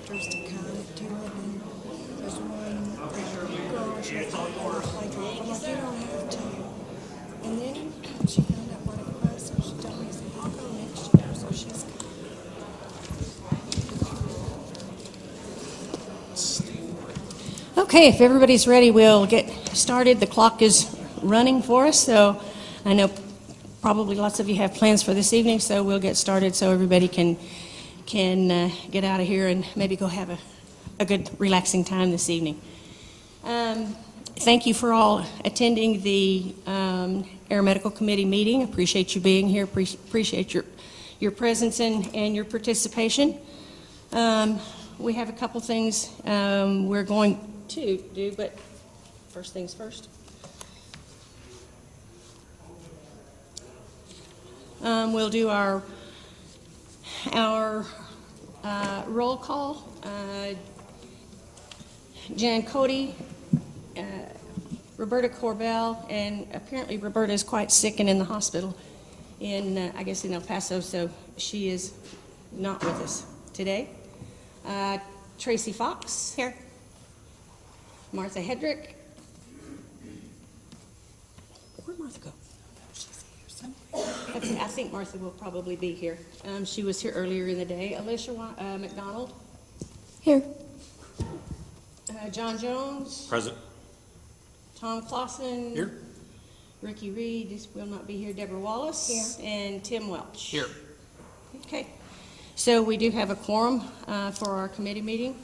doctors to come to it, and there's one girl, she was like, "Oh, I'm like, you don't have to." And then she found out what it was, so she told me, "I'll go next year." So she's Okay, if everybody's ready, we'll get started. The clock is running for us, so I know probably lots of you have plans for this evening, so we'll get started so everybody can get out of here and maybe go have a good, relaxing time this evening. Thank you for all attending the Air Medical Committee meeting. Appreciate you being here. Appreciate your presence and your participation. We have a couple things we're going to do, but first things first. We'll do our roll call. Jan Cody, Roberta Corbell, and apparently Roberta is quite sick and in the hospital I guess in El Paso, so she is not with us today. Tracy Fox. Here. Martha Hedrick. Where'd Martha go? She's here somewhere. I think Martha will probably be here. She was here earlier in the day. Alicia McDonald. here. John Jones. Present. Tom Clausen. Here. Ricky Reed will not be here. Deborah Wallace. Here. And Tim Welch. Here. Okay. So we do have a quorum for our committee meeting.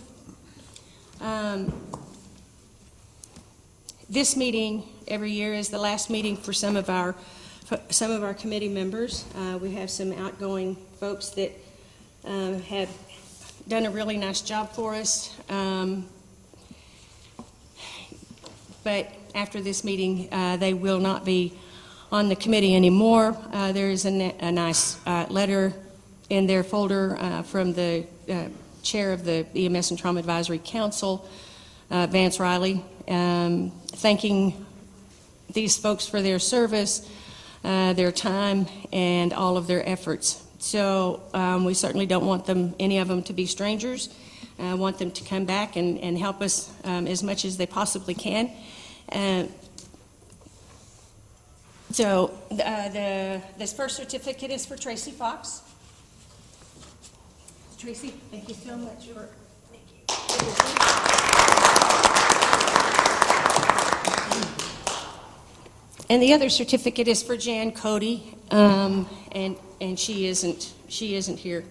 This meeting every year is the last meeting for some of our committee members. We have some outgoing folks that have done a really nice job for us. But after this meeting, they will not be on the committee anymore. There is a nice letter in their folder from the chair of the EMS and Trauma Advisory Council, Vance Riley, thanking these folks for their service, their time, and all of their efforts. So we certainly don't want any of them to be strangers. I want them to come back and help us as much as they possibly can. So this first certificate is for Tracy Fox. Tracy, thank you so much for. And the other certificate is for Jan Cody, and she isn't here.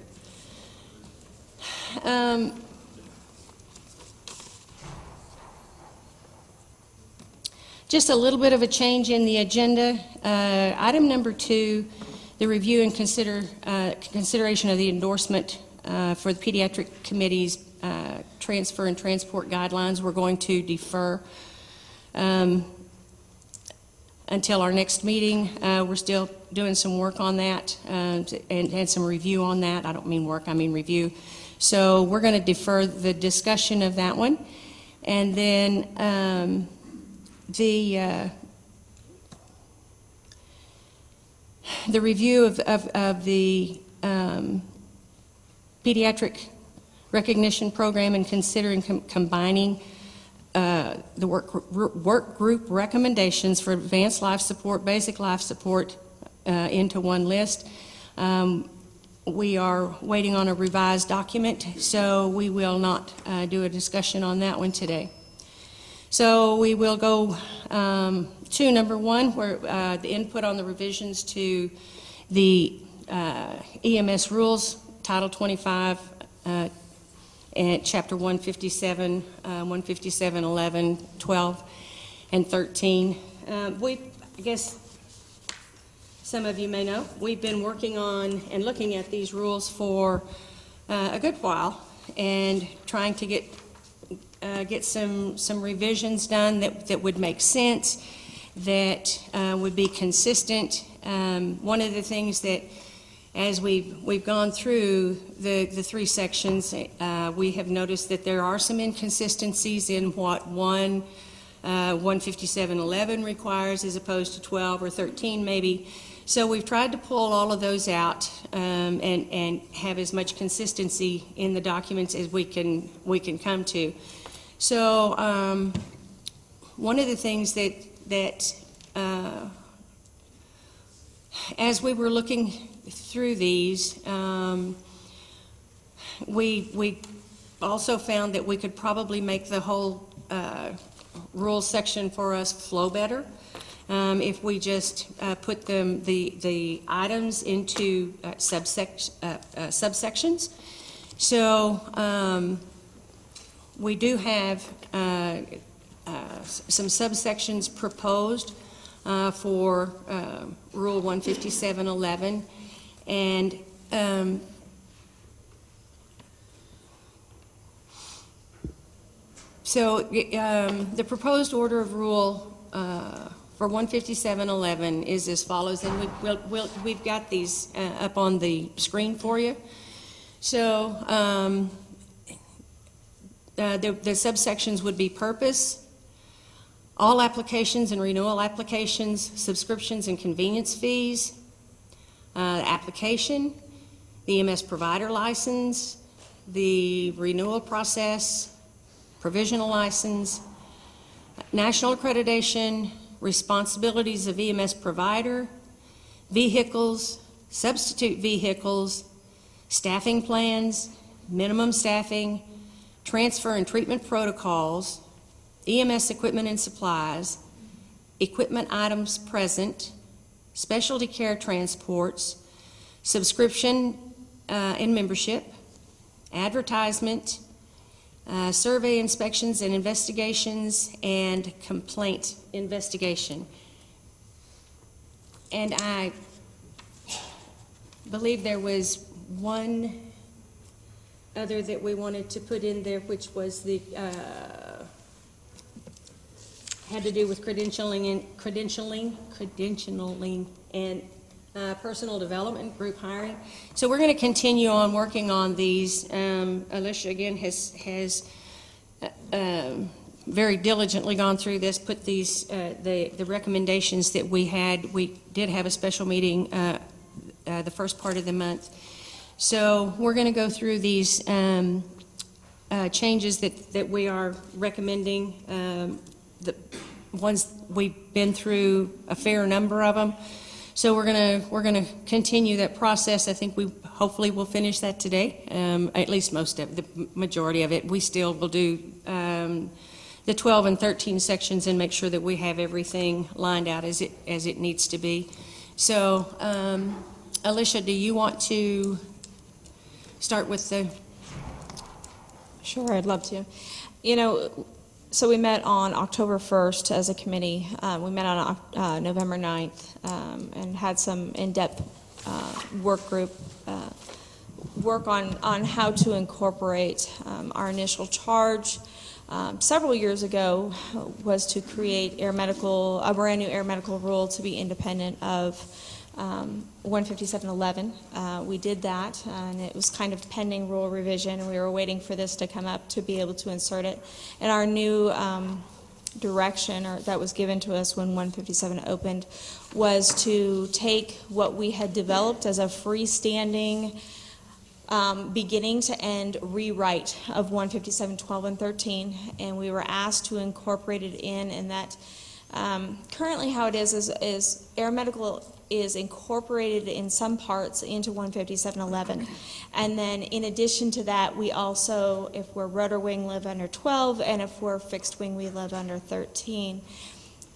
Just a little bit of a change in the agenda. Item number 2, the review and consideration of the endorsement for the Pediatric Committee's transfer and transport guidelines. We're going to defer until our next meeting. We're still doing some work on that and some review on that. I don't mean work, I mean review. So we're going to defer the discussion of that one. And then the review of the pediatric recognition program and considering combining the work group recommendations for advanced life support, basic life support into one list. We are waiting on a revised document, so we will not do a discussion on that one today. So we will go to number 1, where the input on the revisions to the EMS rules, Title 25, and Chapter 157, 157, 11, 12, and 13. I guess some of you may know, we've been working on and looking at these rules for a good while and trying to get some revisions done that would make sense, that would be consistent. One of the things that, as we've gone through the 3 sections, we have noticed that there are some inconsistencies in what 157.11 requires as opposed to 12 or 13 maybe. So we've tried to pull all of those out and have as much consistency in the documents as we can come to. So one of the things that as we were looking through these, we also found that we could probably make the whole rules section for us flow better if we just put the items into subsections. So we do have some subsections proposed for Rule 157.11, and so the proposed order of rule for 157.11 is as follows, and we've got these up on the screen for you. So the subsections would be purpose, all applications and renewal applications, subscriptions and convenience fees, application, the EMS provider license, the renewal process, provisional license, national accreditation, responsibilities of EMS provider, vehicles, substitute vehicles, staffing plans, minimum staffing, transfer and treatment protocols, EMS equipment and supplies, equipment items present, specialty care transports, subscription and membership, advertisement, survey inspections and investigations, and complaint investigation. And I believe there was one other that we wanted to put in there, which was the had to do with credentialing and personal development, group hiring. So we're going to continue on working on these. Alicia again has very diligently gone through this, put these the recommendations that we had. We did have a special meeting the first part of the month. So we're going to go through these changes that we are recommending. The ones we've been through a fair number of them. So we're gonna continue that process. I think we hopefully will finish that today. At least most of the majority of it. We still will do the 12 and 13 sections and make sure that we have everything lined out as it needs to be. So, Alicia, do you want to start with the? Sure, I'd love to. You know, so we met on October 1st as a committee. We met on November 9th and had some in-depth work group work on how to incorporate our initial charge. Several years ago was to create a brand new air medical rule to be independent of 157.11. We did that, and it was kind of pending rule revision, and we were waiting for this to come up to be able to insert it. And our new direction that was given to us when 157 opened was to take what we had developed as a freestanding beginning to end rewrite of 157.12 and 13, and we were asked to incorporate it in, and that currently how it is air medical is incorporated in some parts into 157.11, and then in addition to that, we also, if we're rotor wing, live under 12, and if we're fixed wing, we live under 13.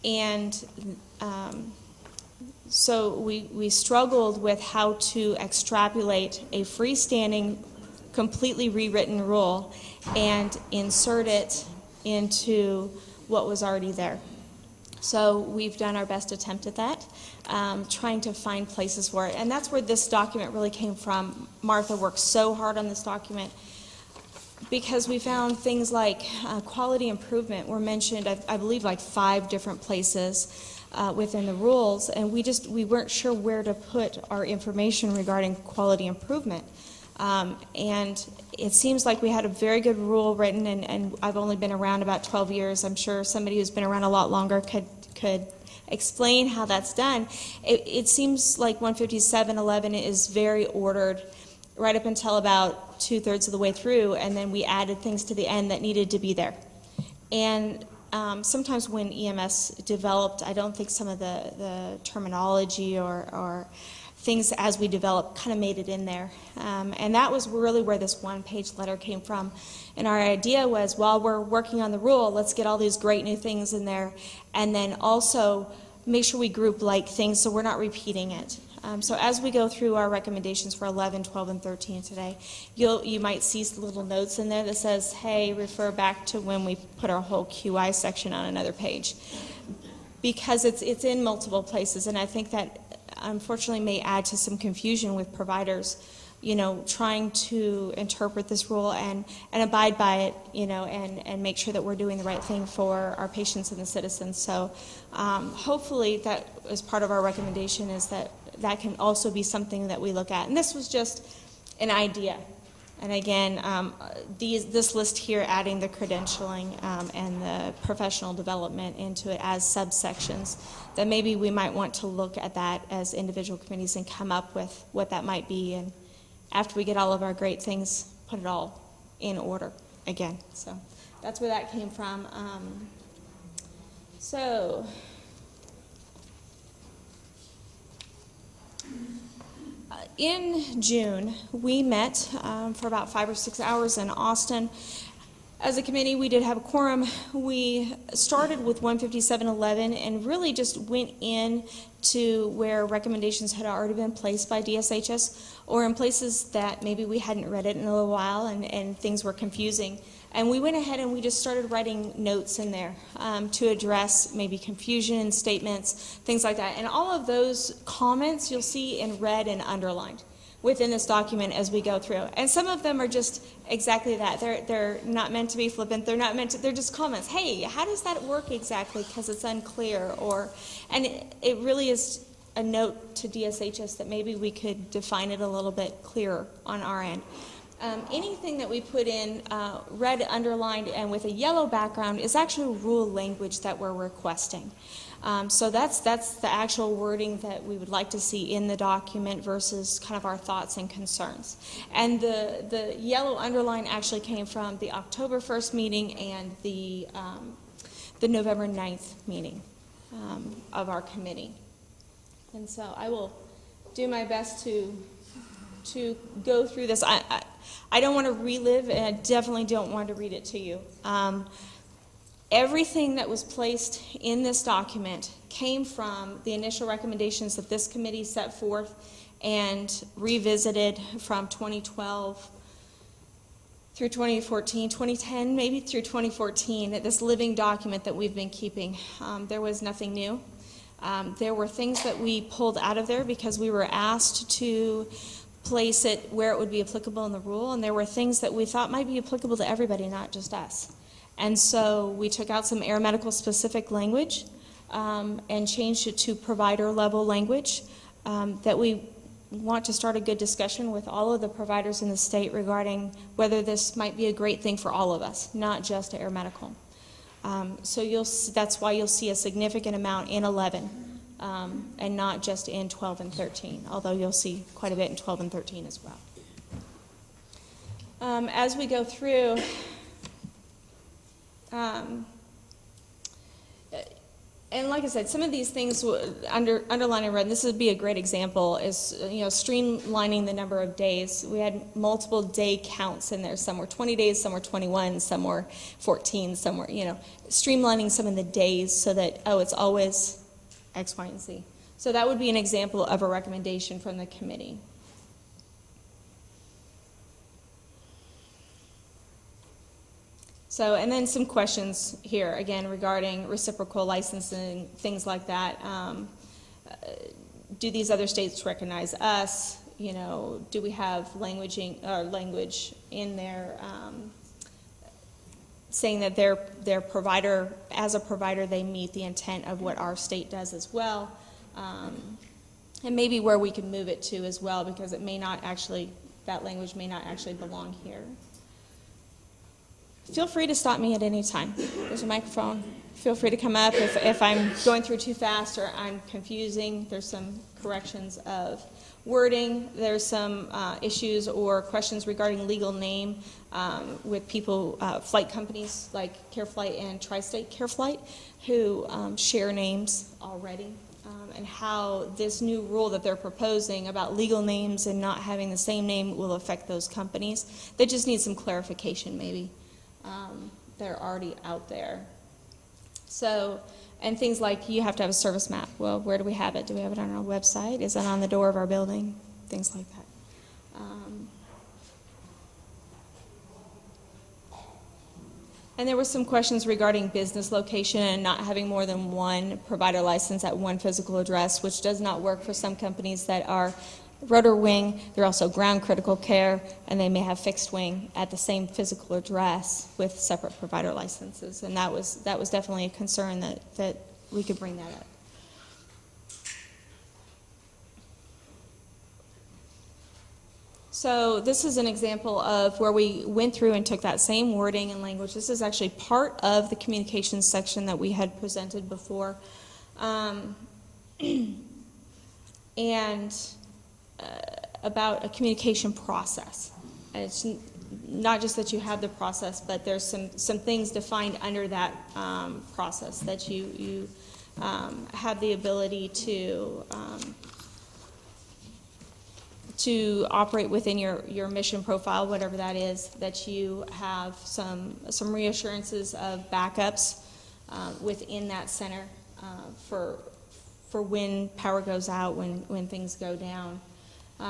And so we struggled with how to extrapolate a freestanding, completely rewritten rule and insert it into what was already there. So we've done our best attempt at that, trying to find places for it. And that's where this document really came from. Martha worked so hard on this document because we found things like quality improvement were mentioned, I believe, like 5 different places within the rules, and we weren't sure where to put our information regarding quality improvement. And it seems like we had a very good rule written, and I've only been around about 12 years. I'm sure somebody who's been around a lot longer could explain how that's done, it seems like 157.11 is very ordered right up until about 2/3 of the way through, and then we added things to the end that needed to be there. And sometimes when EMS developed, I don't think some of the terminology or things as we developed kind of made it in there. And that was really where this one-page letter came from. And our idea was, while we're working on the rule, let's get all these great new things in there, and then also make sure we group like things so we're not repeating it. So as we go through our recommendations for 11, 12, and 13 today, you might see little notes in there that says, hey, refer back to when we put our whole QI section on another page. Because it's in multiple places, and I think that unfortunately may add to some confusion with providers, trying to interpret this rule and abide by it, and make sure that we're doing the right thing for our patients and the citizens. So hopefully that as part of our recommendation is that can also be something that we look at. And this was just an idea. And again, this list here, adding the credentialing and the professional development into it as subsections, that maybe we might want to look at that as individual committees and come up with what that might be. And after we get all of our great things, put it all in order again. So that's where that came from. In June, we met for about 5 or 6 hours in Austin. As a committee, we did have a quorum. We started with 157.11 and really just went in to where recommendations had already been placed by DSHS, or in places that maybe we hadn't read it in a little while and things were confusing. And we went ahead and we just started writing notes in there to address maybe confusion in statements, things like that. And all of those comments you'll see in red and underlined within this document as we go through. And some of them are just exactly that. They're not meant to be flippant. They're just comments. Hey, how does that work exactly? Because it's unclear. And it really is a note to DSHS that maybe we could define it a little bit clearer on our end. Anything that we put in red, underlined, and with a yellow background is actually rule language that we're requesting. So that's the actual wording that we would like to see in the document versus kind of our thoughts and concerns. And the yellow underline actually came from the October 1st meeting and the November 9th meeting of our committee. And so I will do my best to go through this. I don't want to relive, and I definitely don't want to read it to you. Everything that was placed in this document came from the initial recommendations that this committee set forth and revisited from 2012 through 2014, 2010 maybe through 2014, this living document that we've been keeping. There was nothing new. There were things that we pulled out of there because we were asked to place it where it would be applicable in the rule, and there were things that we thought might be applicable to everybody, not just us. And so we took out some aeromedical specific language and changed it to provider level language that we want to start a good discussion with all of the providers in the state regarding whether this might be a great thing for all of us, not just aeromedical. So that's why you'll see a significant amount in 11 and not just in 12 and 13, although you'll see quite a bit in 12 and 13 as well. As we go through, and like I said, some of these things underline and red. This would be a great example. Is streamlining the number of days. We had multiple day counts in there. Some were 20 days, some were 21, some were 14, some were streamlining some of the days so that it's always X, Y, and Z. So that would be an example of a recommendation from the committee. So, and then some questions here, again, regarding reciprocal licensing, things like that. Do these other states recognize us? Do we have language in there saying that their provider, as a provider, they meet the intent of what our state does as well? And maybe where we can move it to as well, because it may not actually, that language may not actually belong here. Feel free to stop me at any time There's a microphone. Feel free to come up if I'm going through too fast or I'm confusing. There's some corrections of wording. There's some issues or questions regarding legal name with people, flight companies like CareFlight and Tri-State CareFlight, who share names already, and how this new rule that they're proposing about legal names and not having the same name will affect those companies. They just need some clarification, maybe. They're already out there. So, and things like you have to have a service map. Well, where do we have it? Do we have it on our website? Is it on the door of our building? Things like that. And there were some questions regarding business location and not having more than one provider license at one physical address, which does not work for some companies that are rotor wing. They're also ground critical care, and they may have fixed wing at the same physical address with separate provider licenses. And that was definitely a concern that we could bring that up. So this is an example of where we went through and took that same wording and language. This is actually part of the communications section that we had presented before. About a communication process. And it's not just that you have the process, but there's some things defined under that process that you have the ability to operate within your mission profile, whatever that is, that you have some reassurances of backups within that center for when power goes out, when things go down.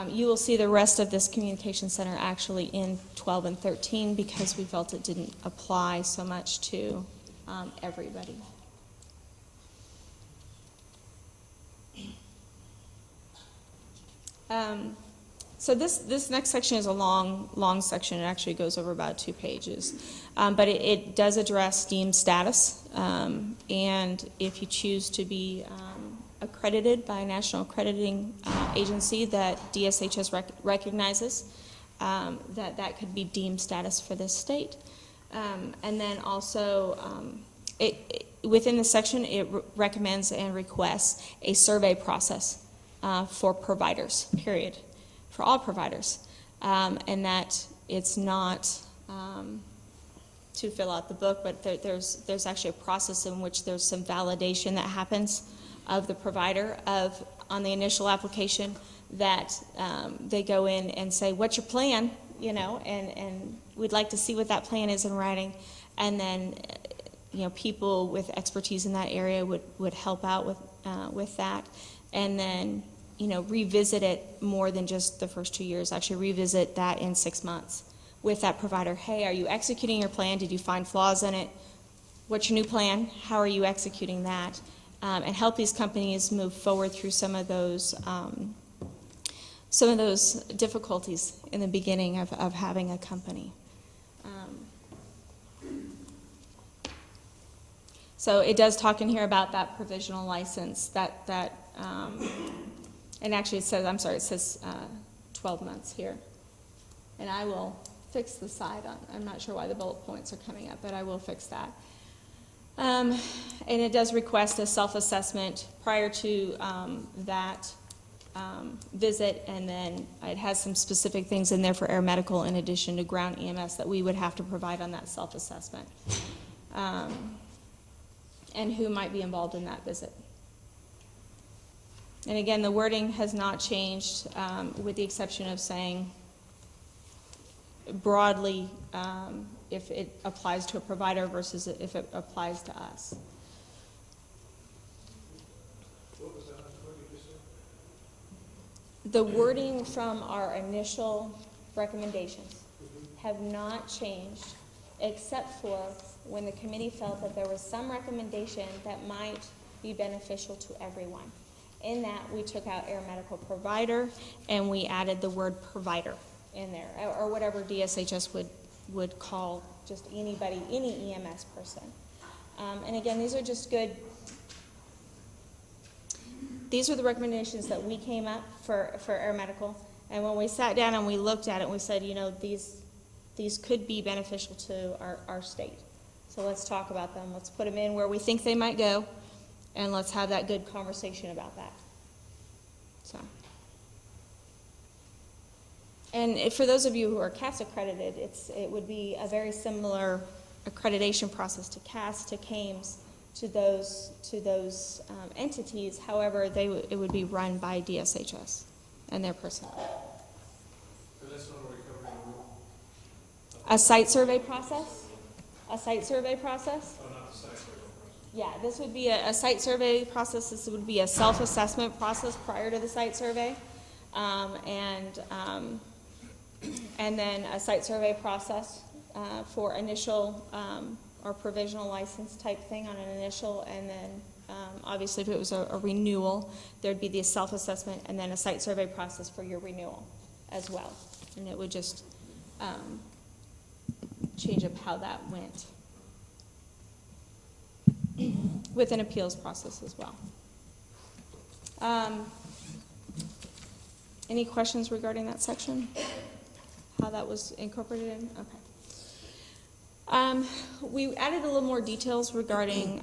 You will see the rest of this communication center actually in 12 and 13 because we felt it didn't apply so much to everybody. So this next section is a long section. It actually goes over about 2 pages. But it does address deemed status. And if you choose to be accredited by a national accrediting agency that DSHS recognizes, that could be deemed status for this state. And then also, within the section, it recommends and requests a survey process for providers, period, for all providers. And that it's not to fill out the book, but there's actually a process in which there's some validation that happens of the provider on the initial application, that they go in and say, what's your plan, and we'd like to see what that plan is in writing. And then, people with expertise in that area would help out with that. And then, revisit it more than just the first 2 years, actually revisit that in 6 months with that provider. Hey, are you executing your plan? Did you find flaws in it? What's your new plan? How are you executing that? And help these companies move forward through some of those difficulties in the beginning of having a company. So it does talk in here about that provisional license, and actually it says 12 months here. And I will fix the side on, I'm not sure why the bullet points are coming up, but I will fix that. And it does request a self-assessment prior to that visit, and then it has some specific things in there for air medical in addition to ground EMS that we would have to provide on that self-assessment, and who might be involved in that visit. And again, the wording has not changed with the exception of saying broadly if it applies to a provider versus if it applies to us. What was that? What did you say? The wording from our initial recommendations have not changed, except for when the committee felt that there was some recommendation that might be beneficial to everyone. In that, we took out air medical provider and we added the word provider in there, or whatever DSHS would call just anybody, any EMS person. And again, these are just good. These are the recommendations that we came up for air medical. And when we sat down and we looked at it, we said, these could be beneficial to our state. So let's talk about them. Let's put them in where we think they might go, and let's have that good conversation about that. So, and for those of you who are CAS accredited, it would be a very similar accreditation process to CAS, to CAMES, to those entities. However, it would be run by DSHS and their personnel. So that's not already covered in the rule? A site survey process? A site survey process? Oh, not the site survey process. Yeah, this would be a site survey process. This would be a self-assessment process prior to the site survey. And then a site survey process for initial or provisional license type thing on an initial, and then obviously if it was a renewal, there'd be the self-assessment and then a site survey process for your renewal as well. And it would just change up how that went with an appeals process as well. Any questions regarding that section? How that was incorporated in? Okay. We added a little more details regarding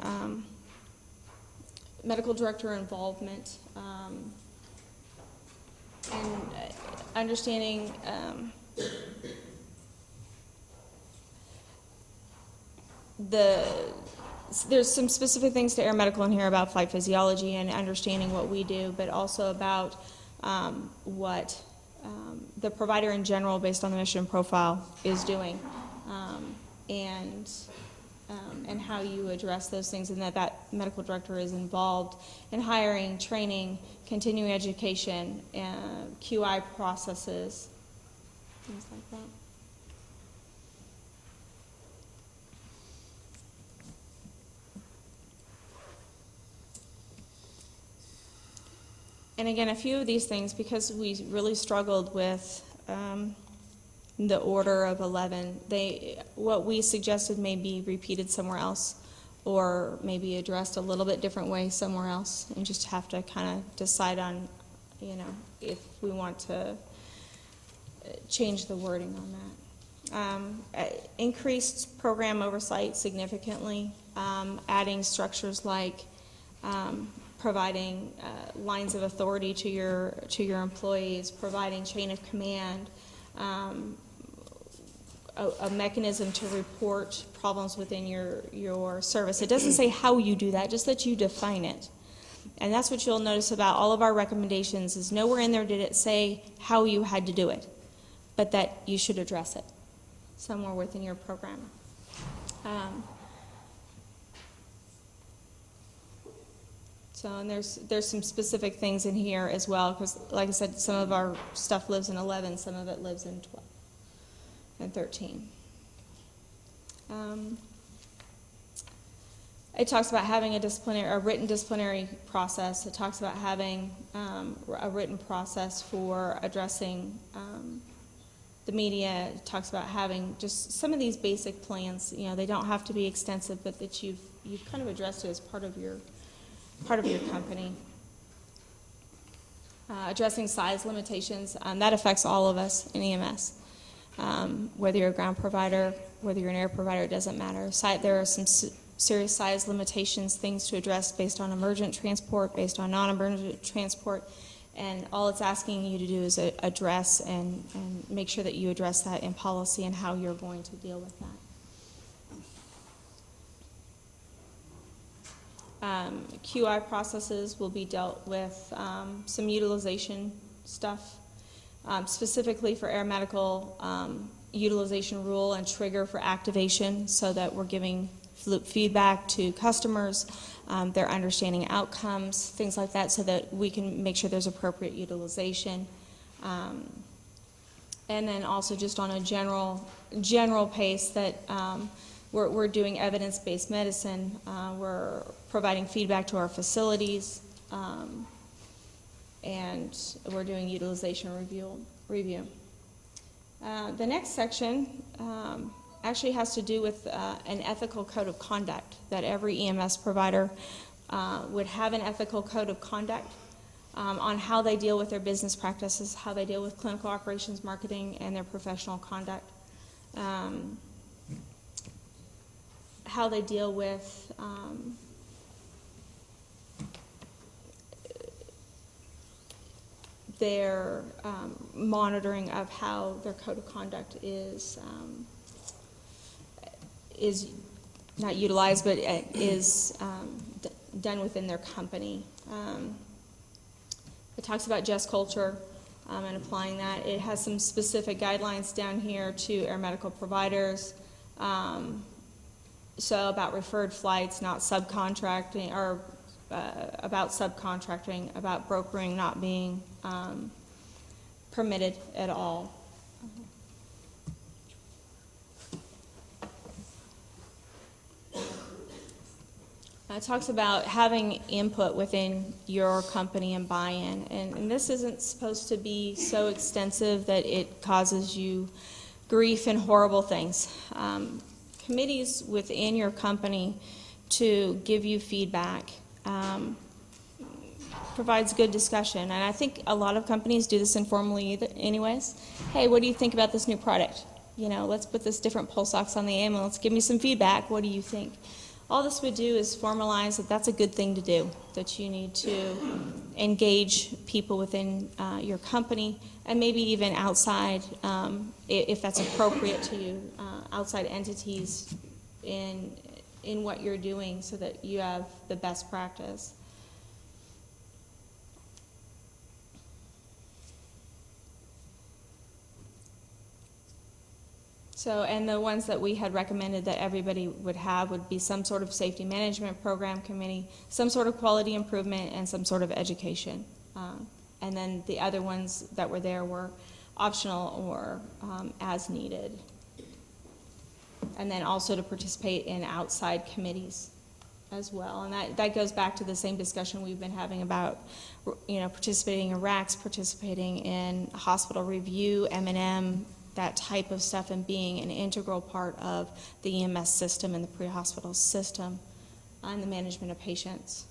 medical director involvement and understanding there's some specific things to air medical in here about flight physiology and understanding what we do, but also about what the provider in general, based on the mission profile, is doing, and how you address those things, and that medical director is involved in hiring, training, continuing education, QI processes, things like that. And again, a few of these things, because we really struggled with the order of 11, what we suggested may be repeated somewhere else, or maybe addressed a little bit different way somewhere else, and just have to kind of decide on, if we want to change the wording on that. Increased program oversight significantly, adding structures like providing lines of authority to your employees, providing chain of command, a mechanism to report problems within your service. It doesn't say how you do that, just that you define it. And that's what you'll notice about all of our recommendations, is nowhere in there did it say how you had to do it, but that you should address it somewhere within your program. And there's some specific things in here as well, because like I said, some of our stuff lives in 11, some of it lives in 12 and 13. It talks about having a written disciplinary process. It talks about having a written process for addressing the media. It talks about having just some of these basic plans. They don't have to be extensive, but that you've kind of addressed it as part of your company. Addressing size limitations, that affects all of us in EMS. Whether you're a ground provider, whether you're an air provider, it doesn't matter. There are some serious size limitations, things to address based on emergent transport, based on non-emergent transport, and all it's asking you to do is address and make sure that you address that in policy and how you're going to deal with that. QI processes will be dealt with, some utilization stuff, specifically for air medical, utilization rule and trigger for activation, so that we're giving feedback to customers, they're understanding outcomes, things like that, so that we can make sure there's appropriate utilization. And then also just on a general pace that we're doing evidence-based medicine, we're providing feedback to our facilities, and we're doing utilization review. The next section actually has to do with an ethical code of conduct, that every EMS provider would have an ethical code of conduct on how they deal with their business practices, how they deal with clinical operations, marketing, and their professional conduct. how they deal with their monitoring of how their code of conduct is not utilized, but is done within their company. It talks about just culture and applying that. It has some specific guidelines down here to air medical providers. So about referred flights, not subcontracting, or about subcontracting, about brokering not being permitted at all. It talks about having input within your company and buy-in, and this isn't supposed to be so extensive that it causes you grief and horrible things. Committees within your company to give you feedback provides good discussion, and I think a lot of companies do this informally anyways. Hey, what do you think about this new product? You know, let's put this different pulse ox on the ambulance. Give me some feedback. What do you think? All this would do is formalize that that's a good thing to do, that you need to engage people within your company, and maybe even outside, if that's appropriate to you, outside entities in what you're doing so that you have the best practice. So, and the ones that we had recommended that everybody would have would be some sort of safety management program committee, some sort of quality improvement, and some sort of education. And then the other ones that were there were optional or as needed. And then also to participate in outside committees as well. And that goes back to the same discussion we've been having about, you know, participating in RACs, participating in hospital review, M&M, that type of stuff, and being an integral part of the EMS system and the pre-hospital system and the management of patients.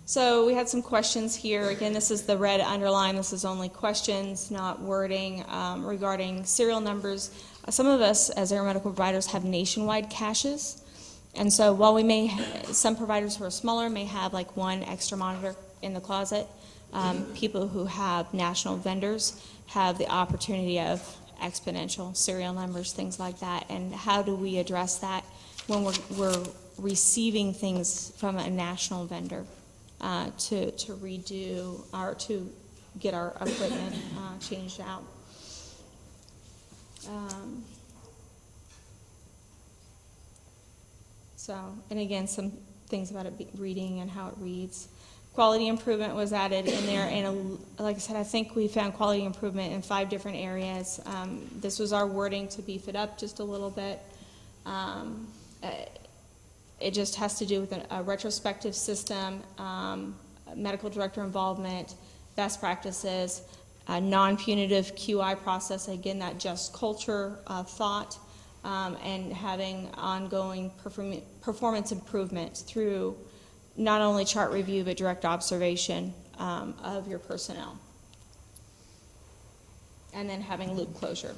So we had some questions here. Again, this is the red underline. This is only questions, not wording, regarding serial numbers. Some of us as air medical providers have nationwide caches. And so while we may, some providers who are smaller may have like one extra monitor in the closet, people who have national vendors have the opportunity of exponential serial numbers, things like that. And how do we address that when we're receiving things from a national vendor to redo or to get our equipment changed out? So, and again, some things about it reading and how it reads. Quality improvement was added in there, and like I said, I think we found quality improvement in 5 different areas. This was our wording to beef it up just a little bit. It just has to do with a retrospective system, medical director involvement, best practices, a non-punitive QI process, again, that just culture thought, and having ongoing performance improvement through not only chart review, but direct observation of your personnel. And then having loop closure.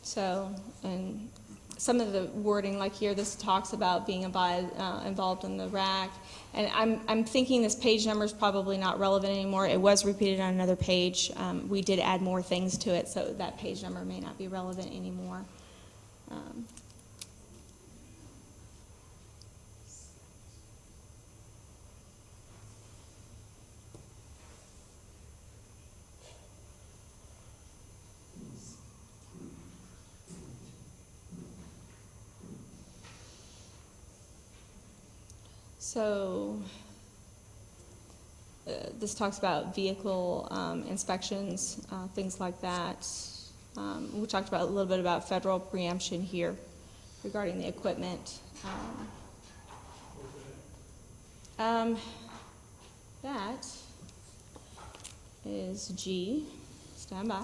So, and some of the wording, like here, this talks about being involved in the RAC. And I'm thinking this page number is probably not relevant anymore. It was repeated on another page. We did add more things to it, so that page number may not be relevant anymore. So this talks about vehicle inspections, things like that. We talked about a little bit about federal preemption here regarding the equipment. That is G. Stand by.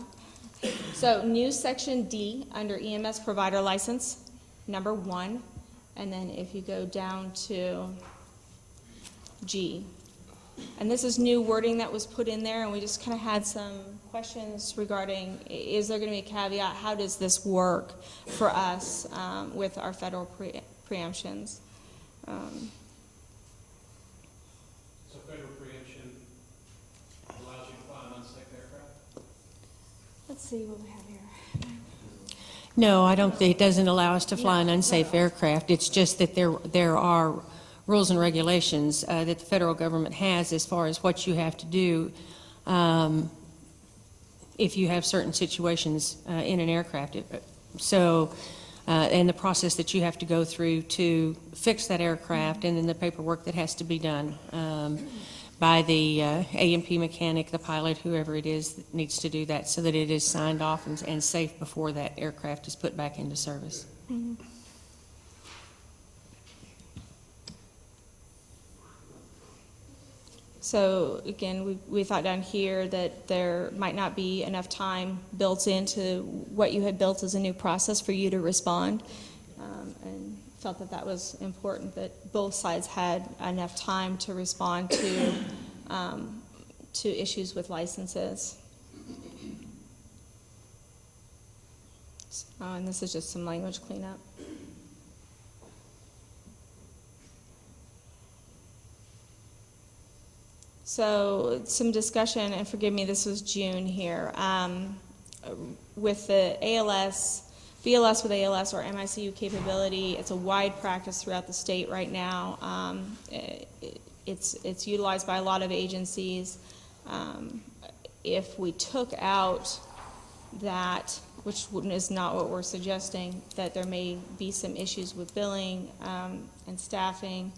So new section D under EMS provider license, number 1. And then if you go down to G, And this is new wording that was put in there, and we just kind of had some questions regarding, is there going to be a caveat? How does this work for us with our federal preemptions? So federal preemption allows you to fly an unsafe aircraft? Let's see what we have here. No, I don't think, it doesn't allow us to fly an unsafe aircraft. It's just that there are rules and regulations that the federal government has as far as what you have to do if you have certain situations in an aircraft. So, and the process that you have to go through to fix that aircraft, and then the paperwork that has to be done by the A&P mechanic, the pilot, whoever it is that needs to do that, so that it is signed off and safe before that aircraft is put back into service. Mm-hmm. So again, we thought down here that there might not be enough time built into what you had built as a new process for you to respond, and felt that that was important, that both sides had enough time to respond to issues with licenses. And this is just some language cleanup. So some discussion, and forgive me, this was June here, with the ALS, BLS with ALS or MICU capability. It's a wide practice throughout the state right now. It's utilized by a lot of agencies. If we took out that, which is not what we're suggesting, that there may be some issues with billing and staffing.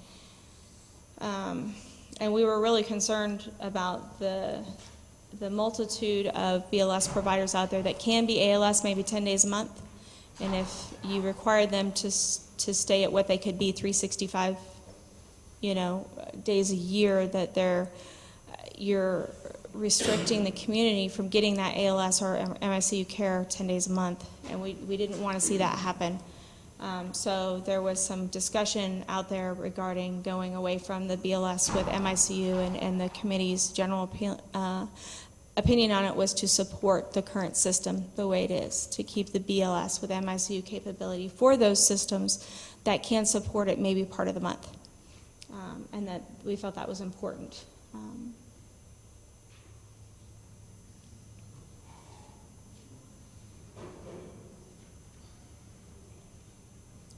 And we were really concerned about the multitude of BLS providers out there that can be ALS maybe 10 days a month. And if you require them to stay at what they could be 365, days a year, that you're restricting the community from getting that ALS or MICU care 10 days a month. And we didn't want to see that happen. So there was some discussion out there regarding going away from the BLS with MICU, and the committee's general opinion on it was to support the current system the way it is, to keep the BLS with MICU capability for those systems that can support it maybe part of the month, and that we felt that was important.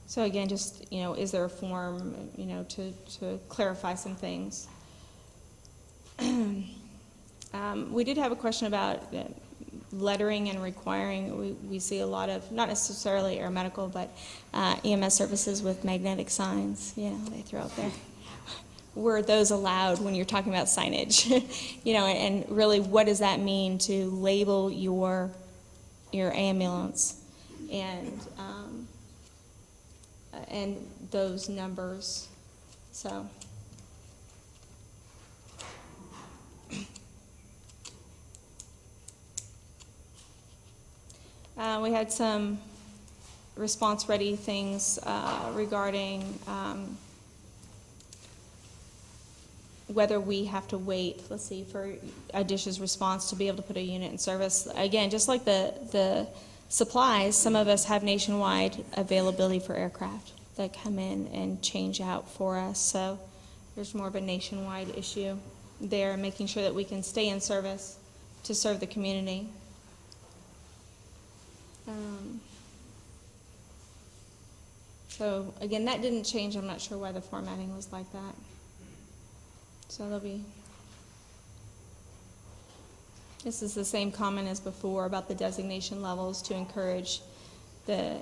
So again, just, is there a form, to clarify some things? We did have a question about lettering and requiring. We see a lot of, not necessarily aeromedical, but EMS services with magnetic signs, they throw out there. Were those allowed when you're talking about signage? And really, what does that mean to label your ambulance and those numbers? So we had some response-ready things regarding whether we have to wait, for a DISH's response to be able to put a unit in service. Again, just like the supplies, some of us have nationwide availability for aircraft that come in and change out for us. So there's more of a nationwide issue there, making sure that we can stay in service to serve the community. So again, that didn't change. I'm not sure why the formatting was like that. So this is the same comment as before about the designation levels to encourage the,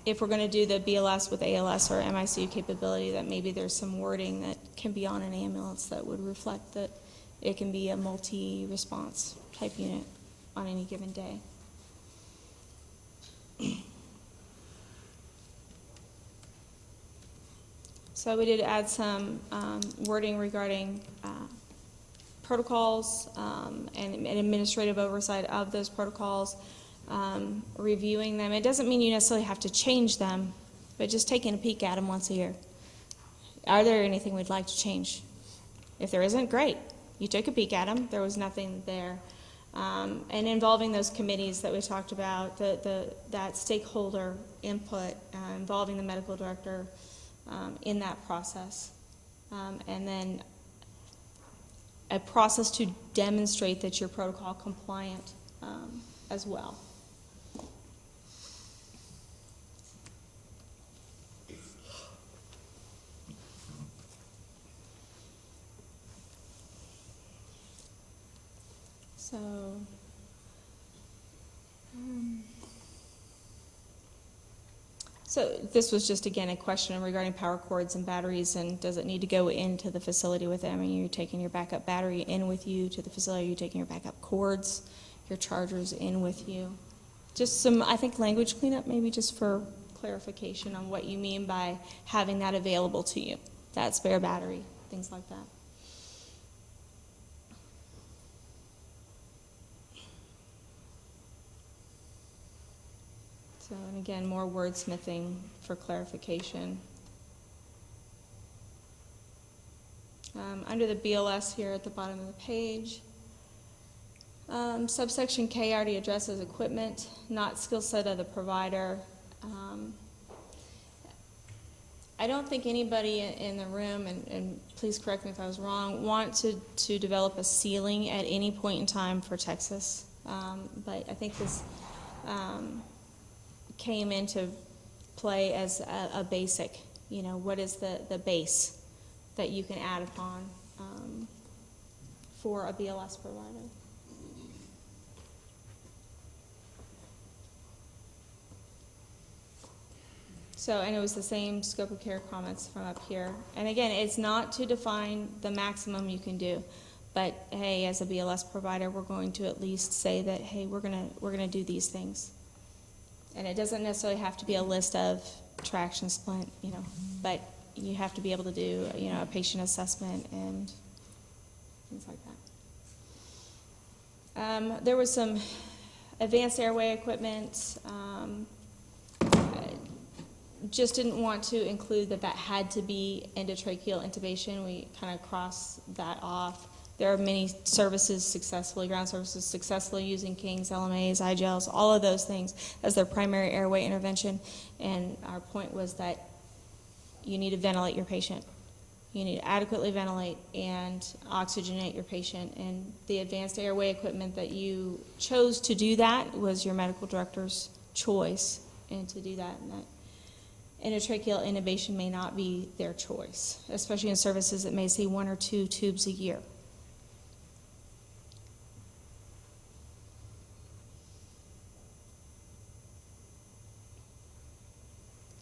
if we're going to do the BLS with ALS or MICU capability, that maybe there's some wording that can be on an ambulance that would reflect that it can be a multi-response type unit on any given day. So we did add some wording regarding protocols and administrative oversight of those protocols, reviewing them. It doesn't mean you necessarily have to change them, but just taking a peek at them once a year Are there anything we'd like to change? If there isn't, great. You took a peek at them. There was nothing there. And involving those committees that we talked about, that stakeholder input, involving the medical director in that process. And then a process to demonstrate that you're protocol compliant as well. So this was just, again, a question regarding power cords and batteries, and does it need to go into the facility with them? Are you taking your backup battery in with you to the facility? Are you taking your backup cords, your chargers in with you? Just some, I think, language cleanup, maybe just for clarification on what you mean by having that available to you, that spare battery, things like that. So, and again, more wordsmithing for clarification. Under the BLS here at the bottom of the page, subsection K already addresses equipment, not skill set of the provider. I don't think anybody in the room, and please correct me if I was wrong, want to develop a ceiling at any point in time for Texas. But I think this came into play as a basic, what is the base that you can add upon for a BLS provider. So, and it was the same scope of care comments from up here. And again, it's not to define the maximum you can do, but hey, as a BLS provider, we're going to at least say that, hey, we're gonna do these things. And it doesn't necessarily have to be a list of traction splint, but you have to be able to do, a patient assessment and things like that. There was some advanced airway equipment. Just didn't want to include that had to be endotracheal intubation. We kind of crossed that off. There are many services successfully, ground services successfully using Kings, LMAs, iGels, all of those things as their primary airway intervention. And our point was that you need to ventilate your patient. You need to adequately ventilate and oxygenate your patient. And the advanced airway equipment that you chose to do that was your medical director's choice, and to do that. And that endotracheal intubation may not be their choice, especially in services that may see 1 or 2 tubes a year.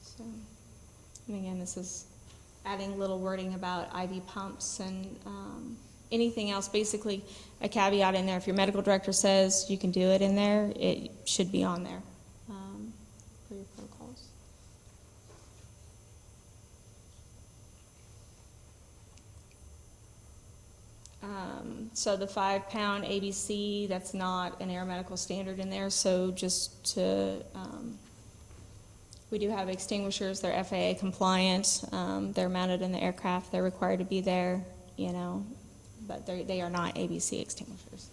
So, and again, this is adding little wording about IV pumps and anything else. Basically, a caveat in there. If your medical director says you can do it in there, it should be on there for your protocols. So the 5-pound ABC, that's not an air medical standard in there, so just to, we do have extinguishers, they're FAA compliant, they're mounted in the aircraft, they're required to be there, but they are not ABC extinguishers.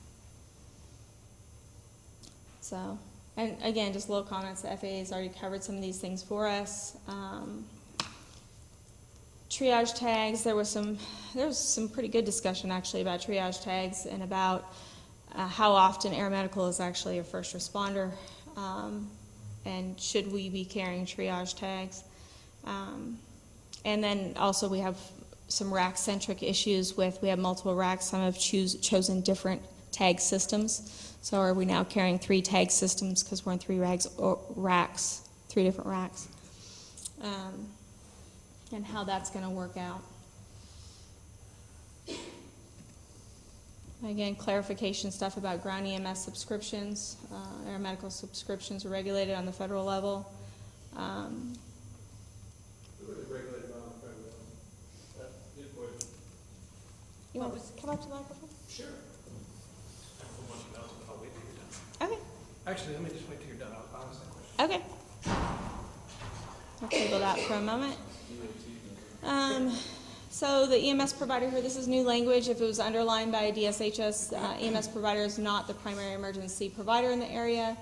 So, and again, just little comments, the FAA has already covered some of these things for us. Triage tags, there was some pretty good discussion actually about triage tags and about how often air medical is actually a first responder, and should we be carrying triage tags. And then also we have some rack-centric issues with, we have multiple racks, some have chosen different tag systems. So are we now carrying 3 tag systems because we're in 3 racks, 3 different racks. And how that's going to work out. Again, clarification stuff about ground EMS subscriptions. Air medical subscriptions are regulated on the federal level. Who is it regulated on the federal level? That's a good question. You want to come up to the microphone? Sure. Okay. Actually, let me just wait till you're done. I'll ask that question. Okay. I'll table that for a moment. So the EMS provider here, this is new language. If it was underlined by a DSHS, EMS provider is not the primary emergency provider in the area.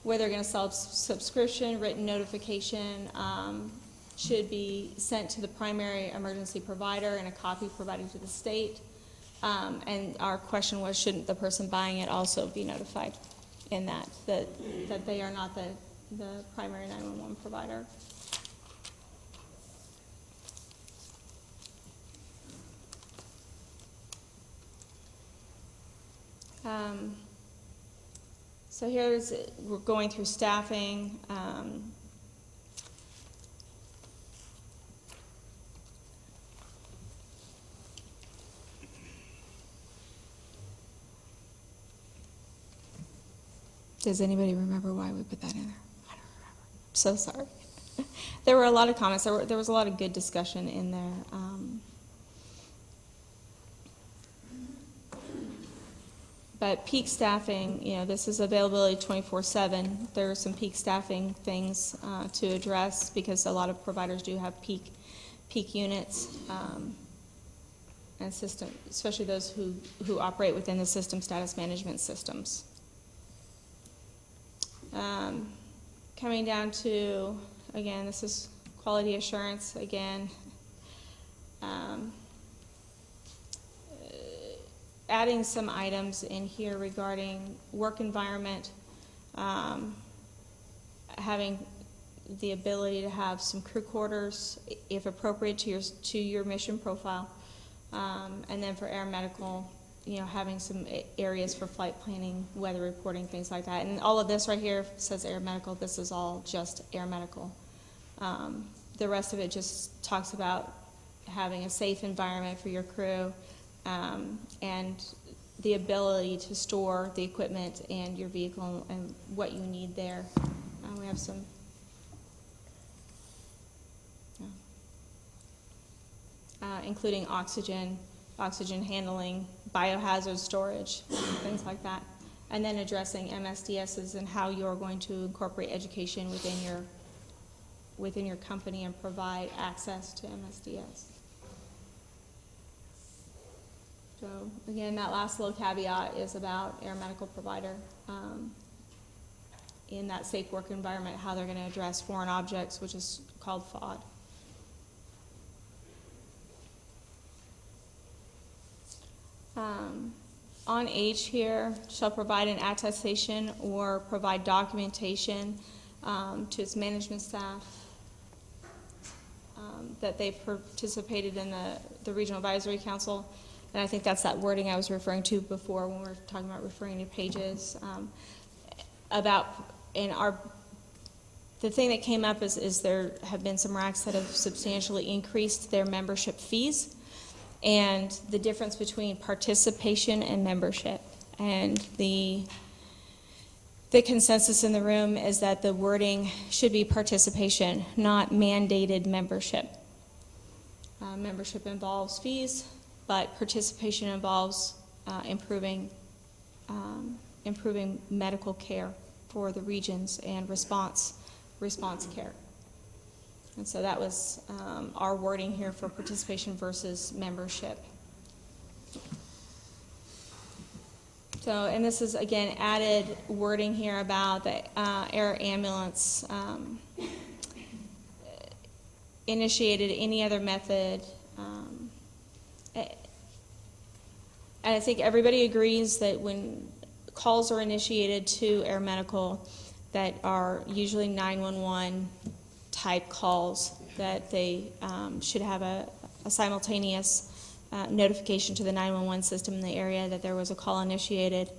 Where they're going to sell subscription, written notification should be sent to the primary emergency provider and a copy provided to the state. And our question was, shouldn't the person buying it also be notified in that they are not the primary 911 provider? So we're going through staffing. Does anybody remember why we put that in there? I don't remember. So sorry. There were a lot of comments. There was a lot of good discussion in there. But peak staffing, this is availability 24/7. There are some peak staffing things to address because a lot of providers do have peak units and system, especially those who operate within the system status management systems. Coming down to, again, this is quality assurance again. Adding some items in here regarding work environment, having the ability to have some crew quarters, if appropriate, to your mission profile, and then for air medical, having some areas for flight planning, weather reporting, things like that. And all of this right here says air medical. This is all just air medical. The rest of it just talks about having a safe environment for your crew, and the ability to store the equipment and your vehicle and what you need there. We have some. Including oxygen handling, biohazard storage, things like that. And then addressing MSDSs and how you're going to incorporate education within your company and provide access to MSDS. So again, that last little caveat is about air medical provider in that safe work environment, how they're going to address foreign objects, which is called FOD. On H here, shall provide an attestation or provide documentation to its management staff that they've participated in the Regional Advisory Council. And I think that's that wording I was referring to before when we were talking about referring to pages. The thing that came up is there have been some RACs that have substantially increased their membership fees, and the difference between participation and membership. And the consensus in the room is that the wording should be participation, not mandated membership. Membership involves fees, but participation involves improving medical care for the regions and response care. And so that was our wording here for participation versus membership. So, and this is again added wording here about the air ambulance initiated any other method. And I think everybody agrees that when calls are initiated to air medical that are usually 911 type calls, that they should have a simultaneous notification to the 911 system in the area that there was a call initiated,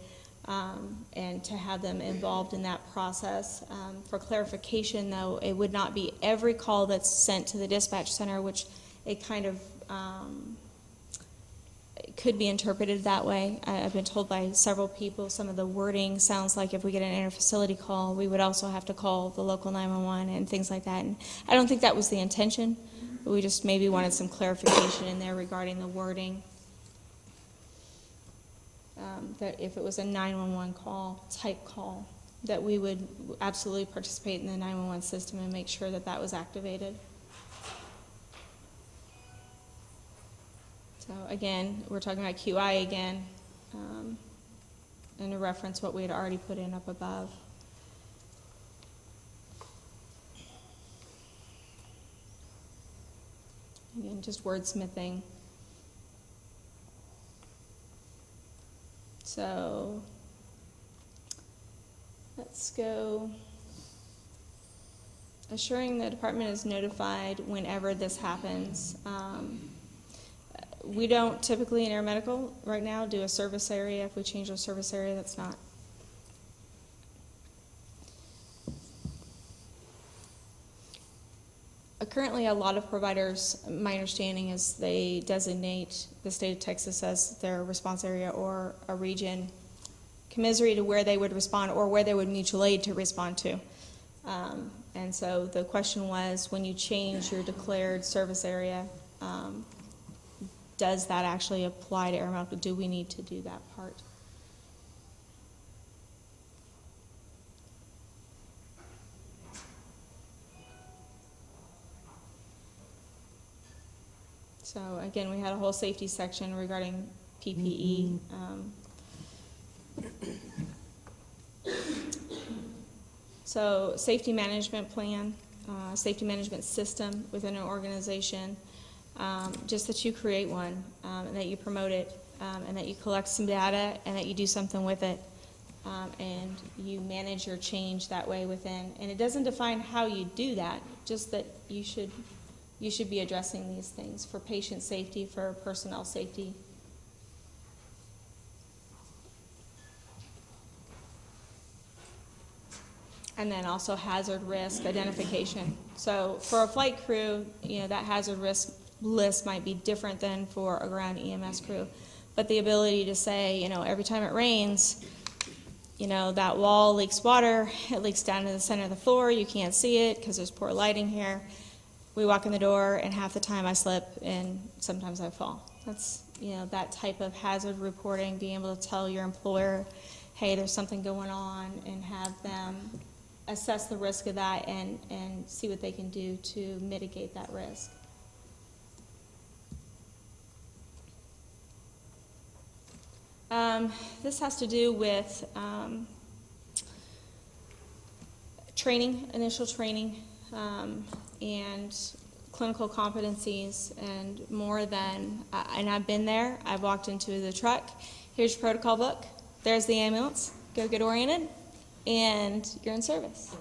and to have them involved in that process. For clarification, though, it would not be every call that's sent to the dispatch center, which it kind of could be interpreted that way. I've been told by several people some of the wording sounds like if we get an inter-facility call, we would also have to call the local 911 and things like that. And I don't think that was the intention. But we just maybe wanted some clarification in there regarding the wording. That if it was a 911 type call, that we would absolutely participate in the 911 system and make sure that that was activated. again, we're talking about QI again, and to reference what we had already put in up above. Again, just wordsmithing. So let's go. Assuring the department is notified whenever this happens. We don't typically in air medical right now do a service area. If we change our service area, that's not. Currently, a lot of providers, my understanding is they designate the state of Texas as their response area or a region commensurate to where they would respond or where they would mutual aid to respond to. And so the question was, when you change your declared service area, does that actually apply to air medical? Do we need to do that part? So again, we had a whole safety section regarding PPE. So safety management plan, safety management system within an organization, just that you create one and that you promote it and that you collect some data and that you do something with it and you manage your change that way within. And it doesn't define how you do that, just that you should be addressing these things for patient safety, for personnel safety. And then also hazard risk identification. So for a flight crew, that hazard risk list might be different than for a ground EMS crew. But the ability to say, every time it rains, that wall leaks water, it leaks down to the center of the floor, you can't see it because there's poor lighting here. We walk in the door and half the time I slip and sometimes I fall. That's, that type of hazard reporting, being able to tell your employer, hey, there's something going on, and have them assess the risk of that and see what they can do to mitigate that risk. This has to do with training, initial training, and clinical competencies, and more than, and I've been there, I've walked into the truck, here's your protocol book, there's the ambulance, go get oriented, and you're in service.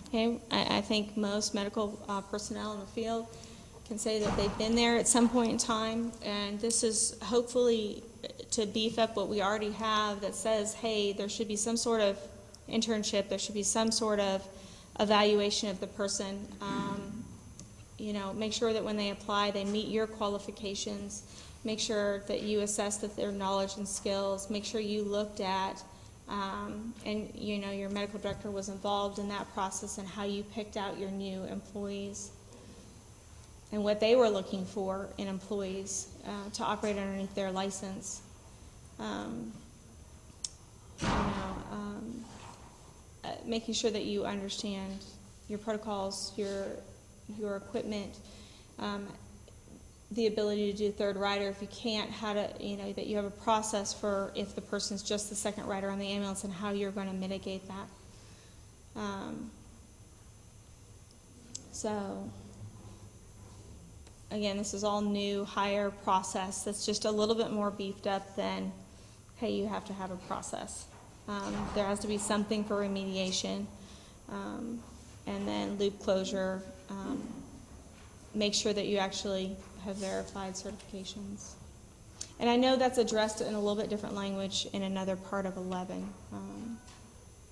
Okay, I think most medical personnel in the field can say that they've been there at some point in time, and this is hopefully to beef up what we already have that says, hey, there should be some sort of internship, there should be some sort of evaluation of the person. Make sure that when they apply, they meet your qualifications. Make sure that you assess that their knowledge and skills. Make sure you looked at, and your medical director was involved in that process and how you picked out your new employees and what they were looking for in employees to operate underneath their license. Making sure that you understand your protocols, your equipment, the ability to do third rider if you can't, how to, that you have a process for if the person's just the second rider on the ambulance and how you're going to mitigate that. So, again, this is all new, higher process that's just a little bit more beefed up than, hey, you have to have a process. There has to be something for remediation, and then loop closure. Make sure that you actually have verified certifications. And I know that's addressed in a little bit different language in another part of 11,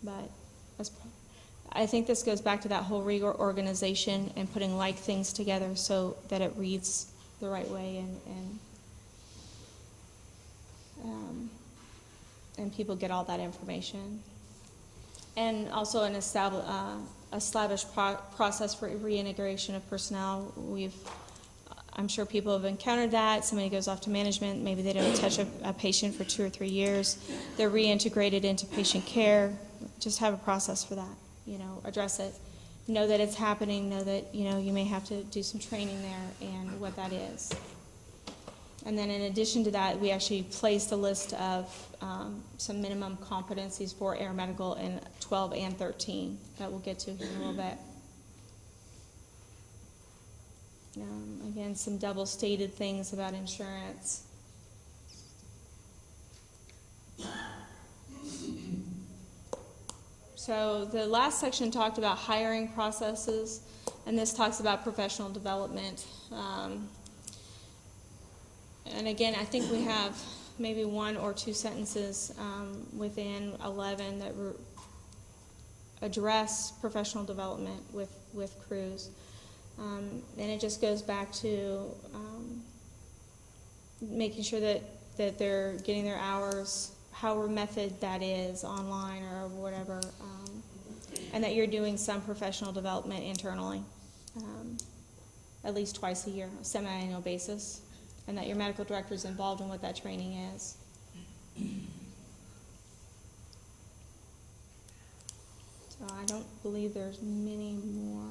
but I think this goes back to that whole reorganization and putting like things together so that it reads the right way and people get all that information. And also an established process for reintegration of personnel. I'm sure people have encountered that. Somebody goes off to management, maybe they don't touch a patient for 2 or 3 years. They're reintegrated into patient care. Just have a process for that. Address it. Know that it's happening. Know that you may have to do some training there and what that is. And then in addition to that, we actually placed a list of some minimum competencies for air medical in 12 and 13 that we'll get to here in a little bit. Again, some double stated things about insurance. So the last section talked about hiring processes, and this talks about professional development. And again, I think we have maybe 1 or 2 sentences within 11 that address professional development with crews. And it just goes back to making sure that they're getting their hours, however method that is, online or whatever, and that you're doing some professional development internally, at least twice a year, a semi-annual basis, and that your medical director is involved in what that training is. So I don't believe there's many more.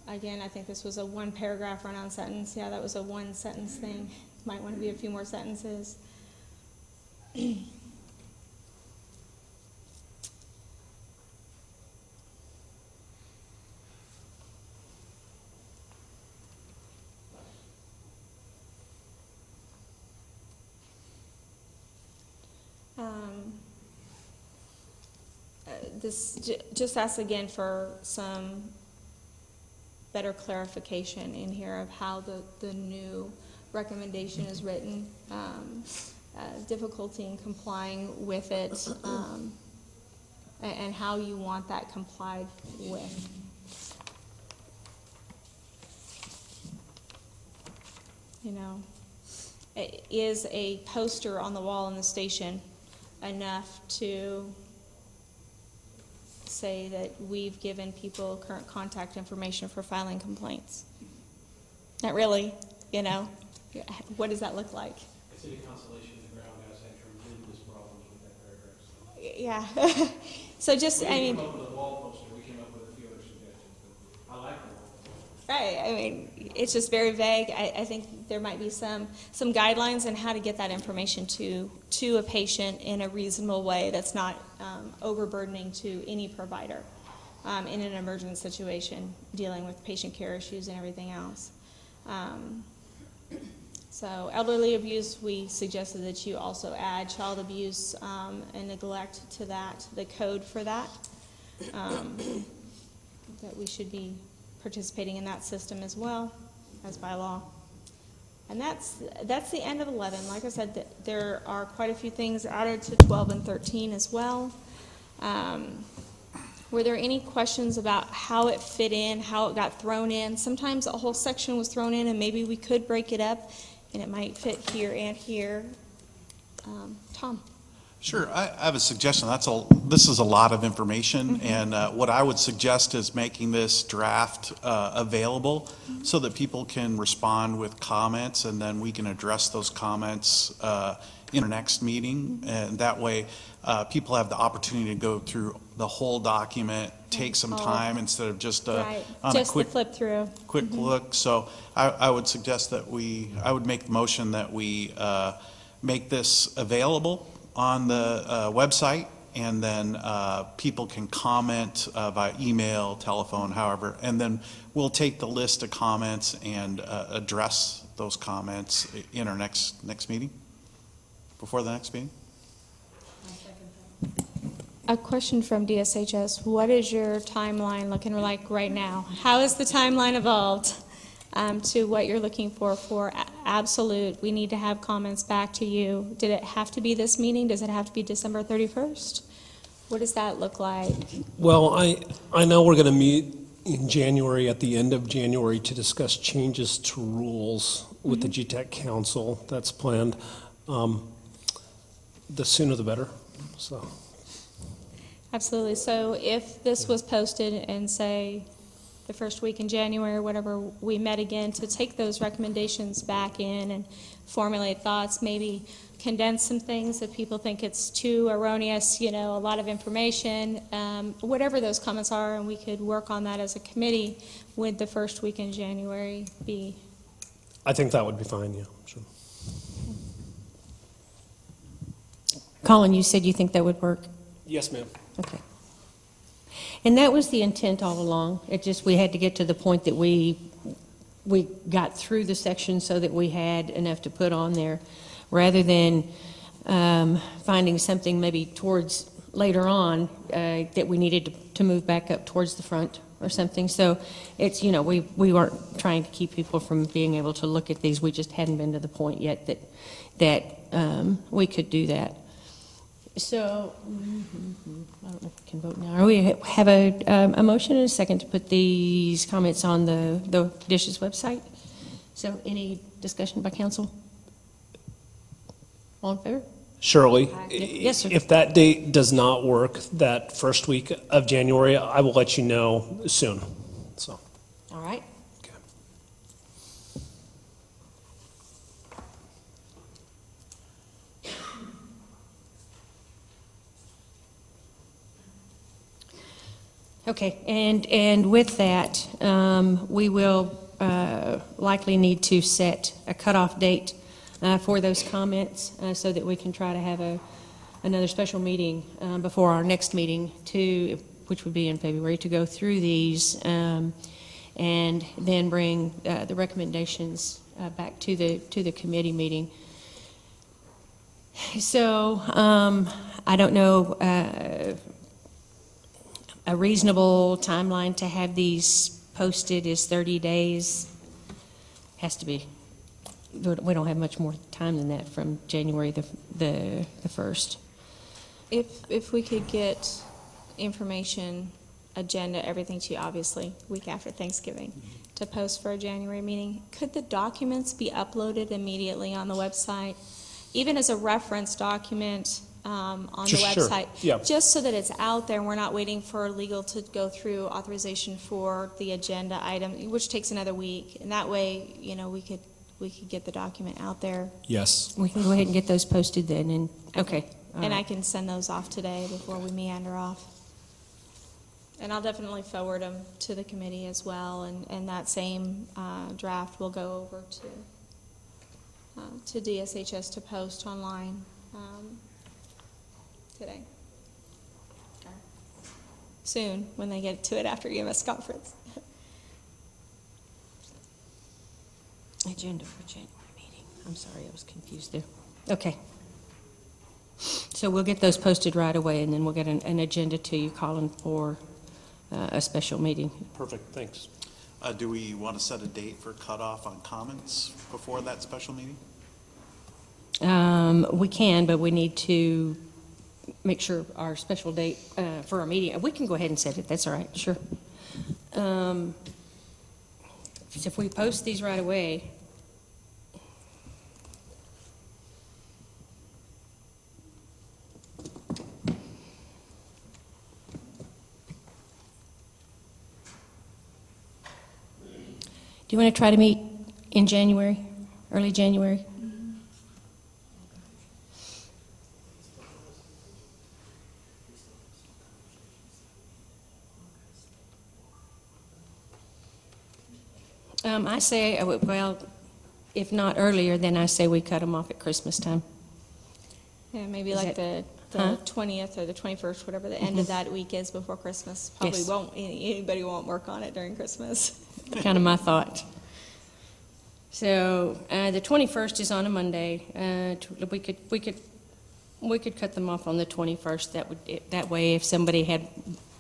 Again, I think this was a 1-paragraph run-on sentence. Yeah, that was a 1-sentence thing. Might want to be a few more sentences. This just asks again for some better clarification in here of how the new recommendation is written, difficulty in complying with it, and how you want that complied with. You know, is a poster on the wall in the station enough to say that we've given people current contact information for filing complaints? Not really, you know. What does that look like? I see the consolation in the ground guys had tremendous problems with that paragraph. Yeah. So just, We I mean, came up with a wall poster. We came up with a few other suggestions, but I like the wall poster. right, I mean, it's just very vague. I think there might be some guidelines on how to get that information to a patient in a reasonable way that's not overburdening to any provider in an emergent situation, dealing with patient care issues and everything else. So elderly abuse, we suggested that you also add child abuse and neglect to that, the code for that, that we should be participating in that system as well as by law. And that's the end of 11. Like I said, there are quite a few things added to 12 and 13 as well. Were there any questions about how it fit in, how it got thrown in? Sometimes a whole section was thrown in and maybe we could break it up and it might fit here and here. Tom? Sure, I have a suggestion. This is a lot of information, and what I would suggest is making this draft available so that people can respond with comments, and then we can address those comments in our next meeting. And that way, people have the opportunity to go through the whole document, take some time instead of just Right. on Just a quick the flip through. look. So I would suggest that I would make the motion that we make this available on the website, and then people can comment by email, telephone, however, and then we'll take the list of comments and address those comments in our next meeting, before the next meeting. A question from DSHS. What is your timeline looking like right now? How has the timeline evolved to what you're looking for absolute? We need to have comments back to you. Did it have to be this meeting? Does it have to be December 31st? What does that look like? Well, I know we're going to meet in January, at the end of January, to discuss changes to rules with the GTAC Council. That's planned. The sooner the better. So. Absolutely. So if this was posted and say the first week in January or whatever, we met again to take those recommendations back in and formulate thoughts, maybe condense some things if people think it's too erroneous, a lot of information, whatever those comments are, and we could work on that as a committee. Would the first week in January be I think that would be fine, yeah, sure. Colin, you said you think that would work? Yes, ma'am. Okay. And that was the intent all along. It just, we had to get to the point that we got through the section so that we had enough to put on there, rather than finding something maybe towards later on that we needed to move back up towards the front or something. So it's, you know, we weren't trying to keep people from being able to look at these. We just hadn't been to the point yet that we could do that. So, I don't know if we can vote now. We have a motion and a second to put these comments on the DISH's website. So, any discussion by council? All in favor? Shirley, Yes, sir. if that date does not work, that first week of January, I will let you know soon, so. All right. Okay. Okay, and with that, we will likely need to set a cutoff date for those comments so that we can try to have another special meeting before our next meeting, which would be in February, to go through these and then bring the recommendations back to the committee meeting. So I don't know. A reasonable timeline to have these posted is 30 days. Has to be. We don't have much more time than that from January the 1st. If we could get information, agenda, everything to you, obviously, week after Thanksgiving, to post for a January meeting, could the documents be uploaded immediately on the website, even as a reference document on the website? Yeah. Just so that it's out there and we're not waiting for legal to go through authorization for the agenda item, which takes another week. And that way, you know, we could get the document out there. Yes. We can go ahead and get those posted then. And okay. All And right. I can send those off today before we meander off. And I'll definitely forward them to the committee as well, and that same draft will go over to DSHS to post online today. Soon, when they get to it after EMS conference. Agenda for January meeting. I'm sorry, I was confused there. Okay. So we'll get those posted right away, and then we'll get an agenda to you, Colin, for a special meeting. Perfect, thanks. Do we want to set a date for cutoff on comments before that special meeting? We can, but we need to make sure our special date for our meeting, we can go ahead and set it. That's all right, sure. So if we post these right away, do you want to try to meet in January, early January? I say, well, if not earlier, then I say we cut them off at Christmas time. Yeah, maybe Is like that- the huh? 20th or the 21st, whatever the end of that week is before Christmas. Probably Yes. anybody won't work on it during Christmas. Kind of my thought. So the 21st is on a Monday. We could cut them off on the 21st. That way, if somebody had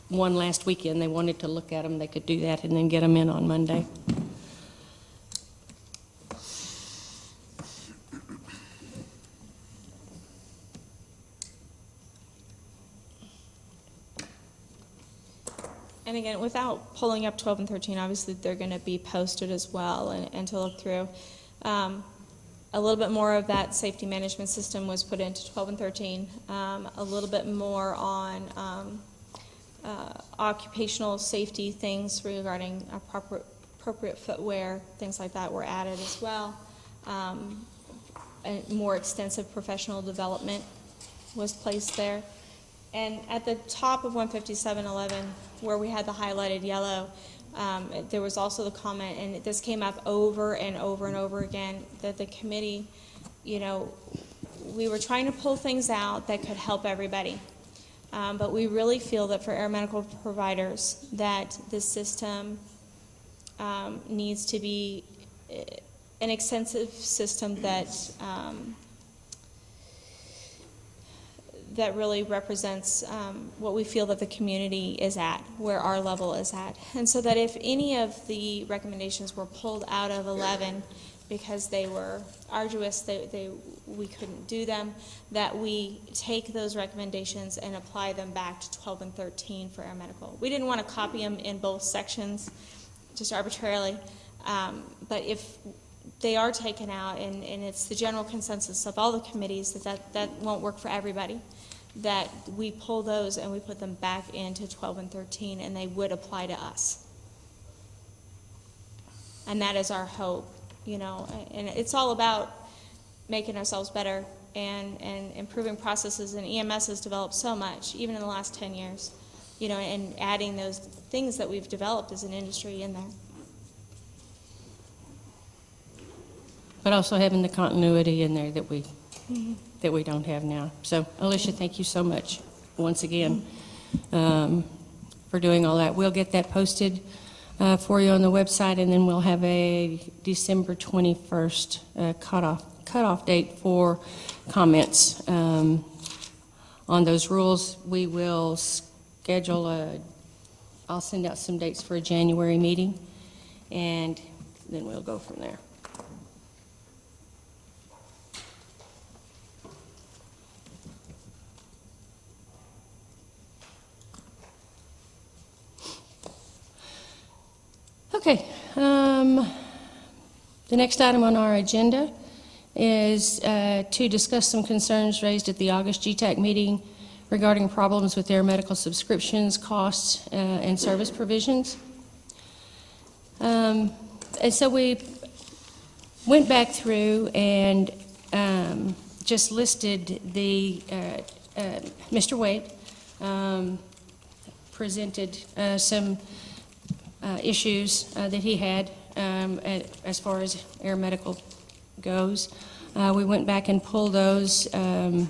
one last weekend they wanted to look at them, they could do that and then get them in on Monday. And again, without pulling up 12 and 13, obviously they're going to be posted as well and to look through. A little bit more of that safety management system was put into 12 and 13. A little bit more on occupational safety things regarding appropriate footwear, things like that were added as well. A more extensive professional development was placed there. And at the top of 157.11, where we had the highlighted yellow, There was also the comment, and this came up over and over and over again, that the committee, we were trying to pull things out that could help everybody. But we really feel that for aeromedical providers, that this system needs to be an extensive system that that really represents what we feel that the community is at, where our level is at. And so that if any of the recommendations were pulled out of 11 because they were arduous, we couldn't do them, that we take those recommendations and apply them back to 12 and 13 for aeromedical. We didn't want to copy them in both sections, just arbitrarily, but if they are taken out, and it's the general consensus of all the committees that won't work for everybody, that we pull those and we put them back into 12 and 13, and they would apply to us. And that is our hope, and it's all about making ourselves better and improving processes, and EMS has developed so much, even in the last 10 years, and adding those things that we've developed as an industry in there. But also having the continuity in there that we don't have now. So, Alicia, thank you so much once again for doing all that. We'll get that posted for you on the website, and then we'll have a December 21st cutoff date for comments on those rules. We will schedule I'll send out some dates for a January meeting, and then we'll go from there. Okay, the next item on our agenda is to discuss some concerns raised at the August GTAC meeting regarding problems with aeromedical subscriptions, costs, and service provisions. And so we went back through and just listed the, Mr. Wade presented some issues that he had as far as aeromedical goes. We went back and pulled those, and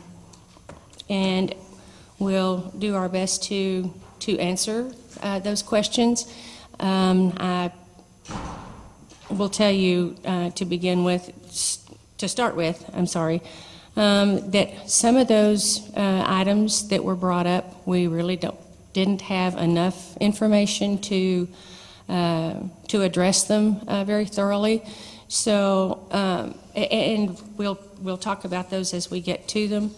we'll do our best to answer those questions. I will tell you to start with, that some of those items that were brought up, we really didn't have enough information to address them very thoroughly. So, and we'll talk about those as we get to them.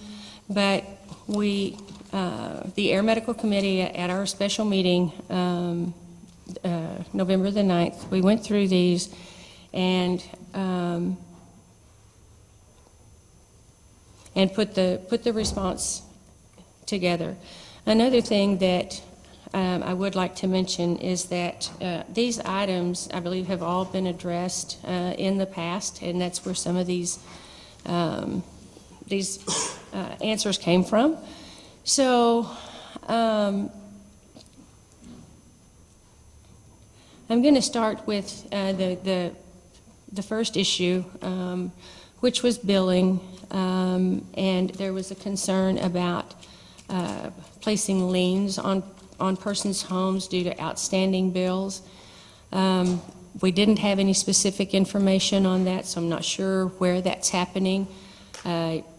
But the Aeromedical Committee at our special meeting, November the 9th, we went through these and put the response together. Another thing that I would like to mention is that these items, I believe, have all been addressed in the past, and that's where some of these answers came from. So I'm going to start with the first issue, which was billing, and there was a concern about placing liens on persons' homes due to outstanding bills. We didn't have any specific information on that, so I'm not sure where that's happening.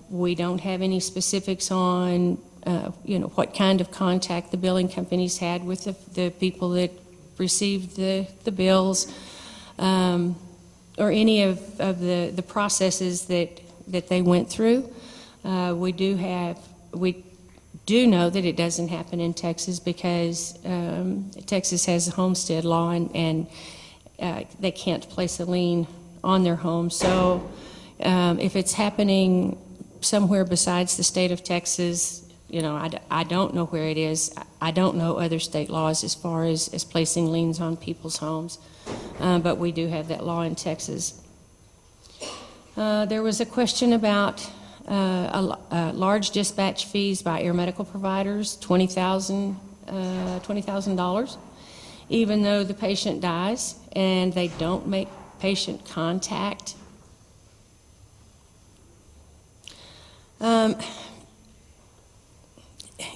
We don't have any specifics on, what kind of contact the billing companies had with the people that received the bills, or any of the processes that they went through. We do know that it doesn't happen in Texas because Texas has a homestead law, and they can't place a lien on their home. So if it's happening somewhere besides the state of Texas, I don't know where it is. I don't know other state laws as far as placing liens on people's homes, but we do have that law in Texas. There was a question about large dispatch fees by aeromedical providers, $20,000. even though the patient dies and they don't make patient contact.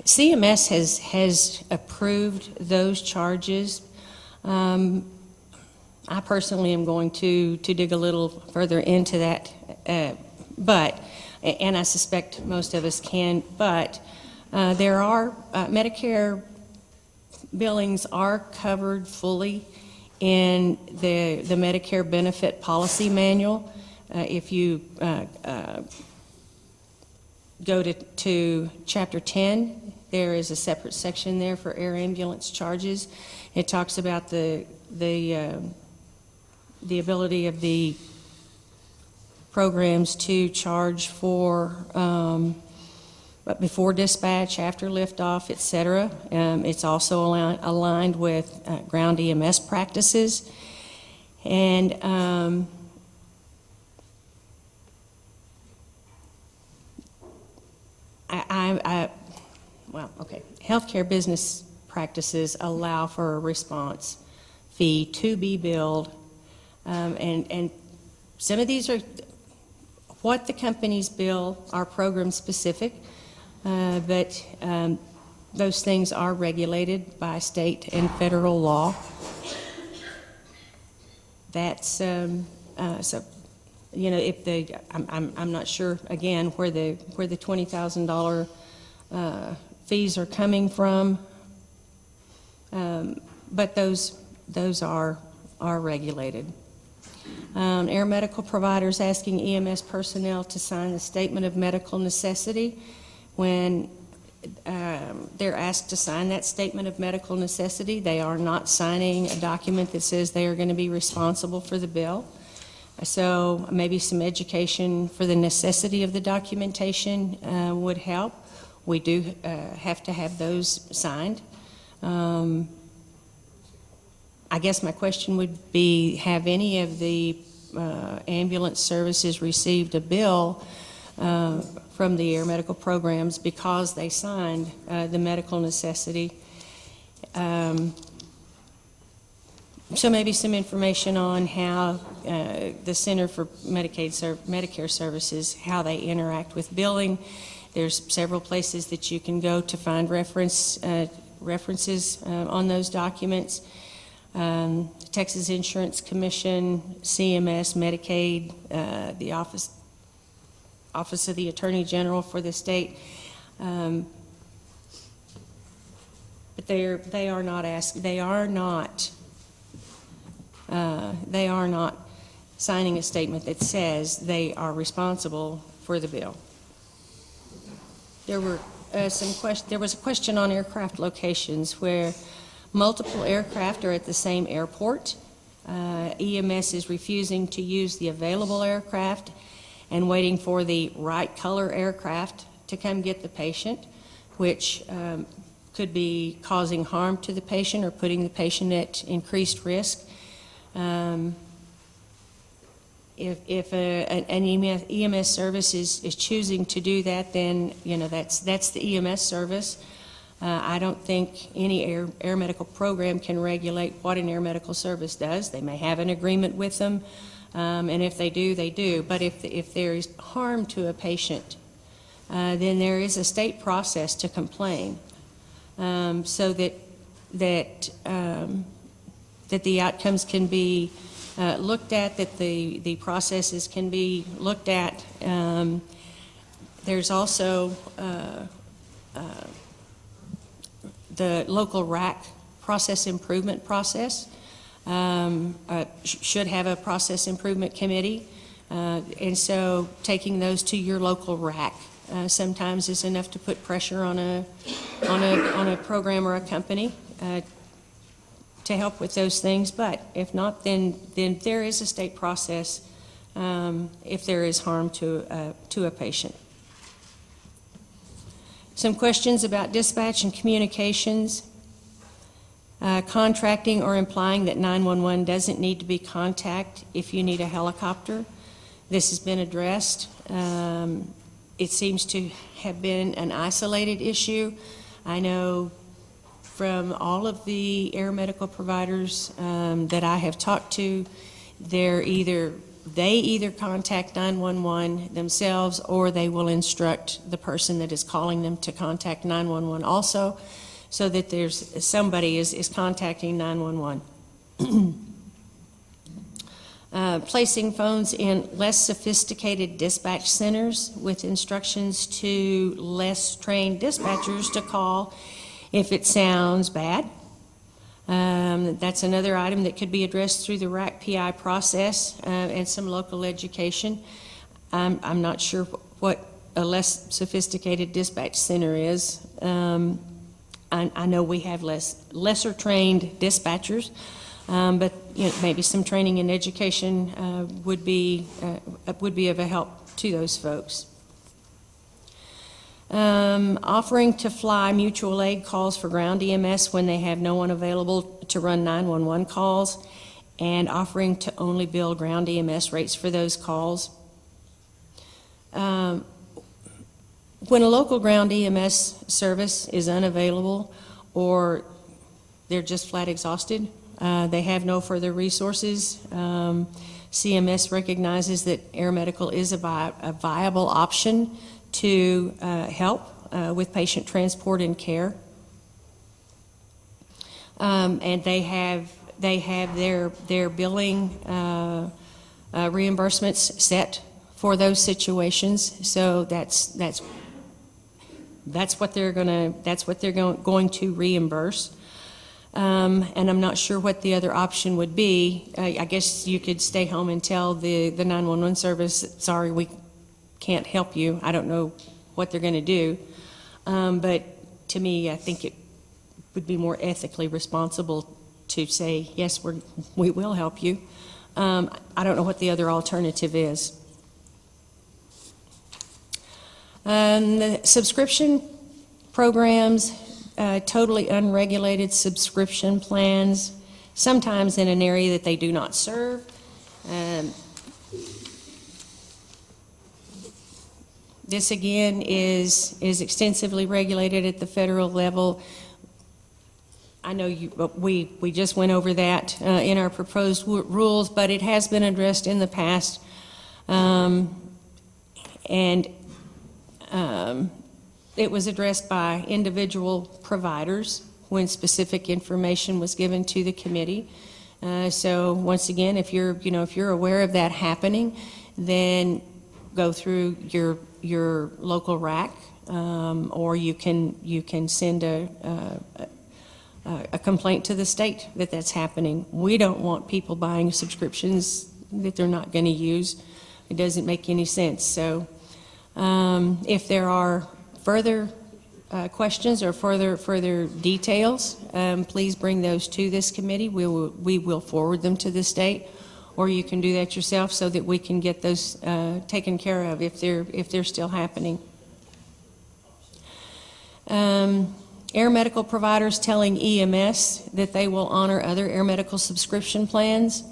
CMS has approved those charges. I personally am going to dig a little further into that, and I suspect most of us can, but there are, Medicare billings are covered fully in the Medicare Benefit Policy Manual. If you go to Chapter 10, there is a separate section there for air ambulance charges. It talks about the ability of the programs to charge for before dispatch, after liftoff, et cetera. It's also aligned with ground EMS practices. And healthcare business practices allow for a response fee to be billed, and some of these are what the companies bill are program specific, but those things are regulated by state and federal law. That's so. If I'm not sure again where the $20,000 fees are coming from, but those are regulated. Air medical providers asking EMS personnel to sign the statement of medical necessity. When they're asked to sign that statement of medical necessity, they are not signing a document that says they are going to be responsible for the bill. So maybe some education for the necessity of the documentation would help. We do have to have those signed. I guess my question would be, have any of the ambulance services received a bill from the air medical programs because they signed the medical necessity? So maybe some information on how the Center for Medicare Services, how they interact with billing. There's several places that you can go to find references on those documents. Texas Insurance Commission, CMS, Medicaid, the Office of the Attorney General for the state. But they are not signing a statement that says they are responsible for the bill. There was a question on aircraft locations where multiple aircraft are at the same airport. EMS is refusing to use the available aircraft and waiting for the right color aircraft to come get the patient, which could be causing harm to the patient or putting the patient at increased risk. If an EMS service is choosing to do that, then that's the EMS service. I don't think any air medical program can regulate what an air medical service does. They may have an agreement with them, and if they do, they do. But if there is harm to a patient, then there is a state process to complain, so that the outcomes can be looked at, that the processes can be looked at. There's also the local RAC process improvement process. Should have a process improvement committee, and so taking those to your local RAC sometimes is enough to put pressure on a program or a company to help with those things. But if not, then there is a state process if there is harm to a patient. Some questions about dispatch and communications. Contracting or implying that 911 doesn't need to be contact if you need a helicopter. This has been addressed. It seems to have been an isolated issue. I know from all of the air medical providers that I have talked to, they either contact 911 themselves, or they will instruct the person that is calling them to contact 911 also, so that there's somebody is contacting 911. Placing phones in less sophisticated dispatch centers with instructions to less trained dispatchers to call if it sounds bad. That's another item that could be addressed through the RAC PI process and some local education. I'm not sure what a less sophisticated dispatch center is. I know we have lesser trained dispatchers, but maybe some training and education would be of a help to those folks. Offering to fly mutual aid calls for ground EMS when they have no one available to run 911 calls, and offering to only bill ground EMS rates for those calls. When a local ground EMS service is unavailable, or they're just flat exhausted, they have no further resources, CMS recognizes that air medical is a viable option to help with patient transport and care. And they have their billing reimbursements set for those situations. So that's what they're going to reimburse. And I'm not sure what the other option would be. I guess you could stay home and tell the 911 service, sorry, we can't help you. I don't know what they're going to do. But to me, I think it would be more ethically responsible to say, yes, we will help you. I don't know what the other alternative is. The subscription programs, totally unregulated subscription plans, sometimes in an area that they do not serve. This again is extensively regulated at the federal level. I know we just went over that in our proposed rules, but it has been addressed in the past, and it was addressed by individual providers when specific information was given to the committee. So once again, if you're aware of that happening, then go through your local RAC, or you can send a complaint to the state that that's happening. We don't want people buying subscriptions that they're not going to use. It doesn't make any sense. So if there are further questions or further details, please bring those to this committee. We will forward them to the state, or you can do that yourself so that we can get those taken care of if they're still happening. Air medical providers telling EMS that they will honor other air medical subscription plans.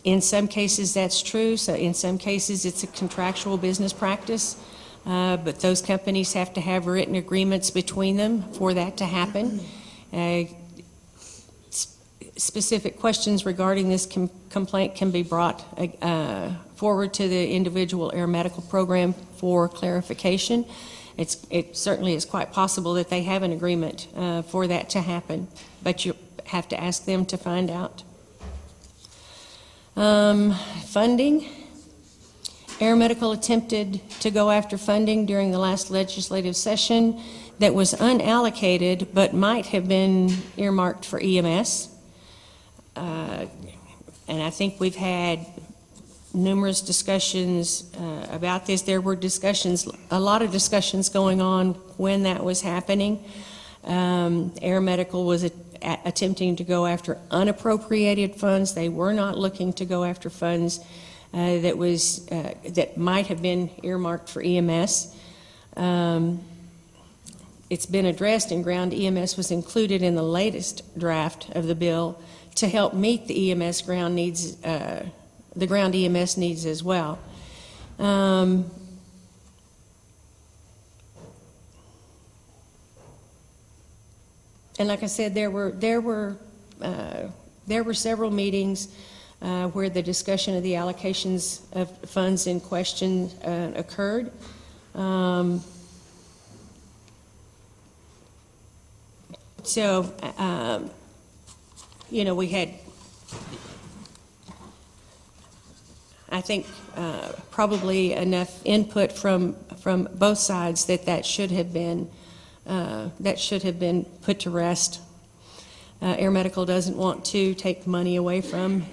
In some cases that's true, so in some cases it's a contractual business practice, but those companies have to have written agreements between them for that to happen. Specific questions regarding this complaint can be brought forward to the individual air medical program for clarification. It certainly is quite possible that they have an agreement for that to happen, but you have to ask them to find out. Funding. Air Medical attempted to go after funding during the last legislative session that was unallocated but might have been earmarked for EMS. And I think we've had numerous discussions about this. There were a lot of discussions going on when that was happening. Air Medical was attempting to go after unappropriated funds. They were not looking to go after funds that might have been earmarked for EMS. It's been addressed, and ground EMS was included in the latest draft of the bill to help meet the EMS ground needs, the ground EMS needs as well. And like I said, there were several meetings where the discussion of the allocations of funds in question occurred. We had, I think, probably enough input from both sides that should have been put to rest. Air Medical doesn't want to take money away from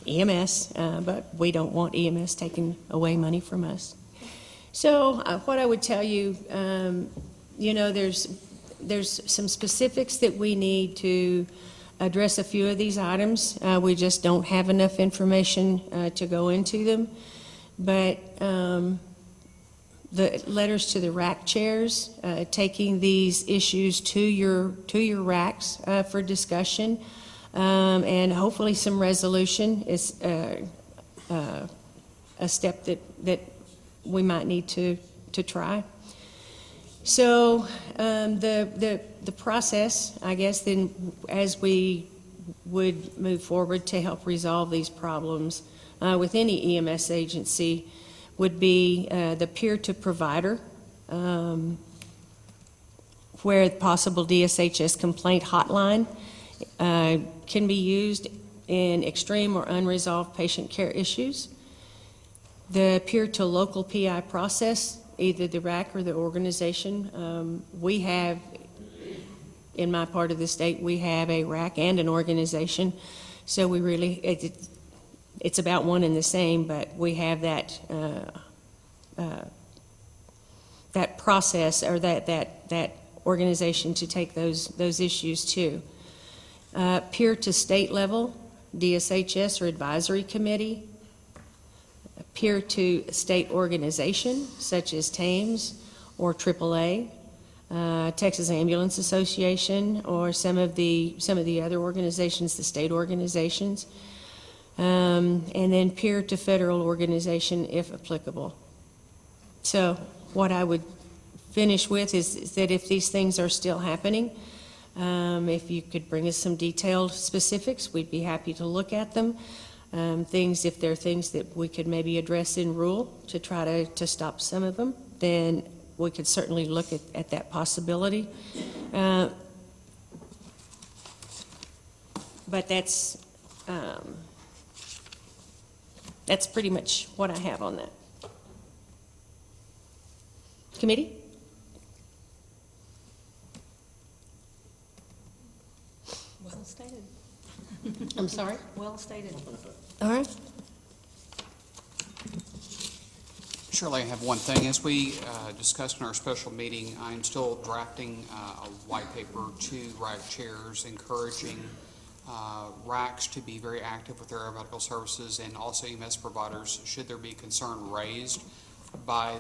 EMS, but we don't want EMS taking away money from us. So what I would tell you, there's some specifics that we need to address a few of these items. We just don't have enough information to go into them. But the letters to the RAC chairs, taking these issues to your RACs for discussion, and hopefully some resolution is a step that we might need to try. So the process, I guess, then as we would move forward to help resolve these problems with any EMS agency would be the peer-to-provider, where the possible DSHS complaint hotline can be used in extreme or unresolved patient care issues. The peer-to-local PI process, either the RAC or the organization. We have, in my part of the state, we have a RAC and an organization, so we really, it's about one and the same, but we have that that process, or that organization to take those issues to. Peer to state level, DSHS or advisory committee. Peer to state organization such as TAMES or AAA, Texas Ambulance Association, or some of the other organizations, the state organizations, and then peer to federal organization if applicable. So what I would finish with is that if these things are still happening, if you could bring us some detailed specifics, we'd be happy to look at them. If there are things that we could maybe address in rule to try to stop some of them, then we could certainly look at that possibility. But that's pretty much what I have on that. Committee? Well stated. I'm sorry? Well stated. All right. Surely I have one thing. As we discussed in our special meeting, I'm still drafting a white paper to RAC chairs encouraging RACs to be very active with their air medical services, and also EMS providers, should there be concern raised by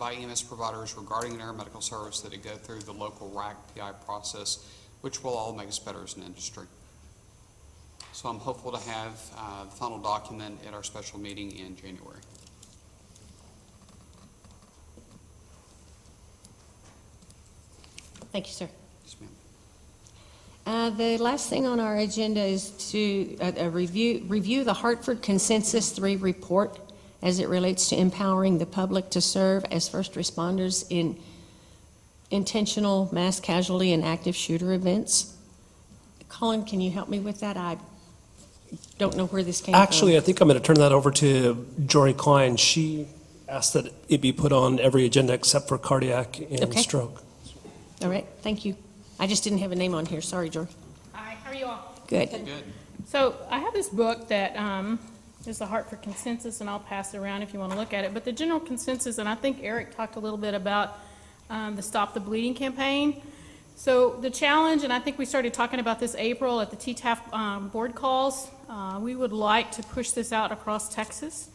EMS providers regarding an air medical service, that it go through the local RAC PI process, which will all make us better as an industry. So I'm hopeful to have the final document at our special meeting in January. Thank you, sir. Yes, ma'am. The last thing on our agenda is to review the Hartford Consensus 3 report as it relates to empowering the public to serve as first responders in intentional mass casualty and active shooter events. Colin, can you help me with that? I don't know where this came from. Actually, I think I'm going to turn that over to Jory Klein. She asked that it be put on every agenda except for cardiac and stroke. All right, thank you. I just didn't have a name on here. Sorry, Jory. Hi, how are you all? Good. Good. So I have this book that is the Hartford Consensus, and I'll pass it around if you want to look at it. But the general consensus, and I think Eric talked a little bit about the Stop the Bleeding campaign. So the challenge, and I think we started talking about this April at the TTAF board calls, we would like to push this out across Texas.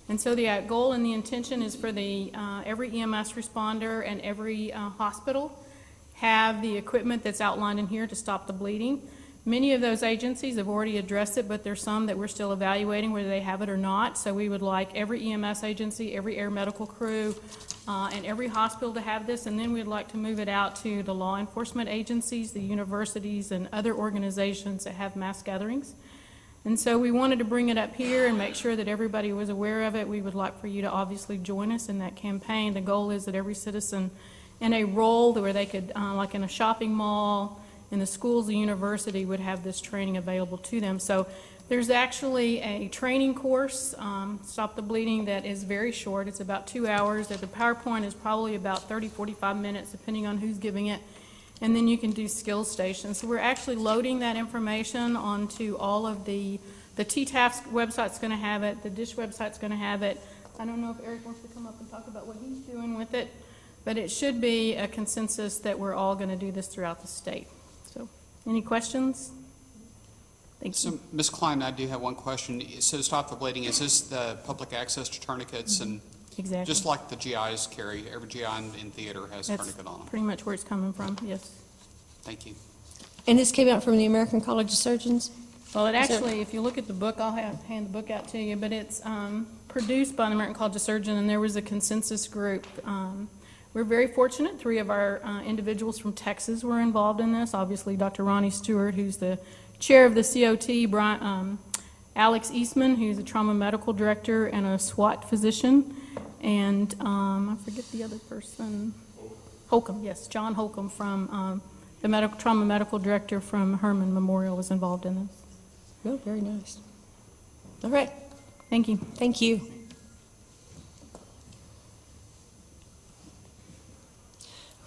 And so the goal and the intention is for the every EMS responder and every hospital have the equipment that's outlined in here to stop the bleeding. Many of those agencies have already addressed it, but there's some that we're still evaluating whether they have it or not. So we would like every EMS agency, every air medical crew, and every hospital to have this, and then we'd like to move it out to the law enforcement agencies, the universities, and other organizations that have mass gatherings. And so we wanted to bring it up here and make sure that everybody was aware of it. We would like for you to obviously join us in that campaign. The goal is that every citizen in a role where they could, like in a shopping mall, in the schools, the university, would have this training available to them. So there's actually a training course, Stop the Bleeding, that is very short. It's about 2 hours. The PowerPoint is probably about 30, 45 minutes, depending on who's giving it. And then you can do skill stations. So we're actually loading that information onto all of the TTAF's website's going to have it, the DISH website's going to have it. I don't know if Eric wants to come up and talk about what he's doing with it, but it should be a consensus that we're all going to do this throughout the state. So, any questions? Thank you. So, Ms. Klein, I do have one question. So, Stop the Bleeding, is this the public access to tourniquets? And Exactly. just like the GIs carry, every GI in theater has a That's tourniquet on them. pretty much where it's coming from, yes. Thank you. And this came out from the American College of Surgeons? Well, it actually, if you look at the book, I'll hand the book out to you, but it's produced by the American College of Surgeons, and there was a consensus group. We're very fortunate. 3 of our individuals from Texas were involved in this. Obviously, Dr. Ronnie Stewart, who's the chair of the COT, Alex Eastman, who's a trauma medical director and a SWAT physician, and I forget the other person. Holcomb, yes, John Holcomb from the trauma medical director from Herman Memorial was involved in this. Oh, very nice. All right. Thank you. Thank you.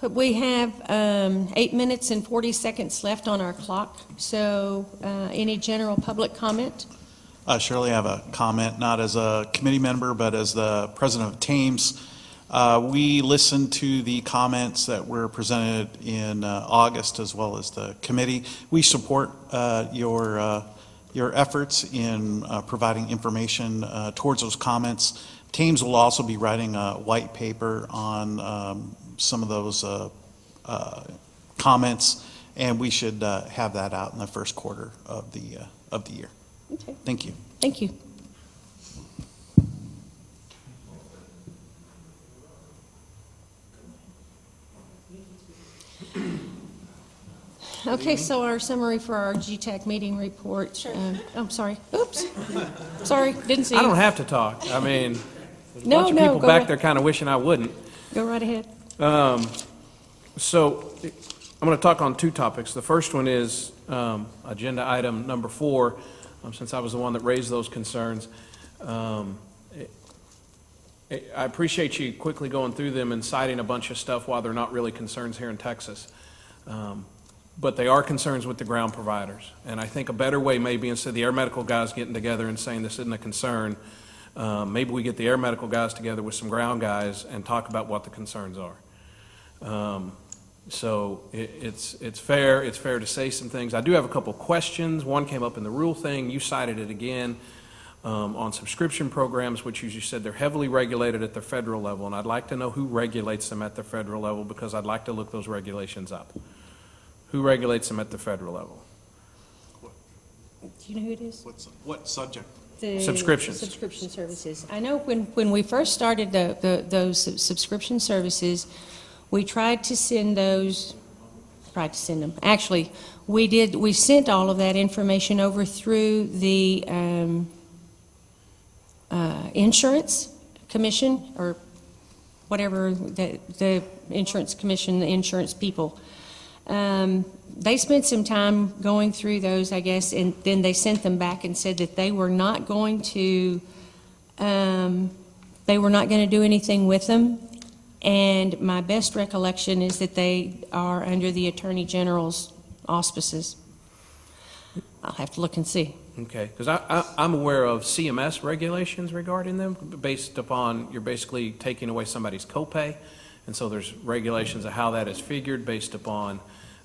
We have 8 minutes and 40 seconds left on our clock. So any general public comment? Shirley, I have a comment, not as a committee member, but as the president of TAMES. We listened to the comments that were presented in August as well as the committee. We support your efforts in providing information towards those comments. TAMES will also be writing a white paper on some of those comments, and we should have that out in the first quarter of the year. Okay. Thank you. Thank you. Okay, so our summary for our GTAC meeting report. Sure. I'm sorry. Oops. Sorry, didn't see you. I don't have to talk. I mean, there's a No, bunch of no, people go back ahead. there kind of wishing I wouldn't. Go right ahead. So I'm going to talk on 2 topics. The first one is agenda item number 4, since I was the one that raised those concerns. I appreciate you quickly going through them and citing a bunch of stuff while they're not really concerns here in Texas. But they are concerns with the ground providers. And I think a better way maybe, instead of the air medical guys getting together and saying this isn't a concern, maybe we get the air medical guys together with some ground guys and talk about what the concerns are. So it's fair to say some things. I do have a couple questions. One came up in the rule thing. You cited it again on subscription programs, which as you said, they're heavily regulated at the federal level. And I'd like to know who regulates them at the federal level, because I'd like to look those regulations up. Who regulates them at the federal level? Do you know who it is? What subject? The Subscriptions. Subscription services. I know when we first started those subscription services, we tried to send those, them. Actually, we sent all of that information over through the insurance commission, or whatever, the insurance commission, the insurance people. They spent some time going through those, I guess, and then they sent them back and said that they were not going to do anything with them. And my best recollection is that they are under the Attorney General's auspices. I'll have to look and see. Okay, because I'm aware of CMS regulations regarding them, based upon you're basically taking away somebody's copay, and so there's regulations of how that is figured based upon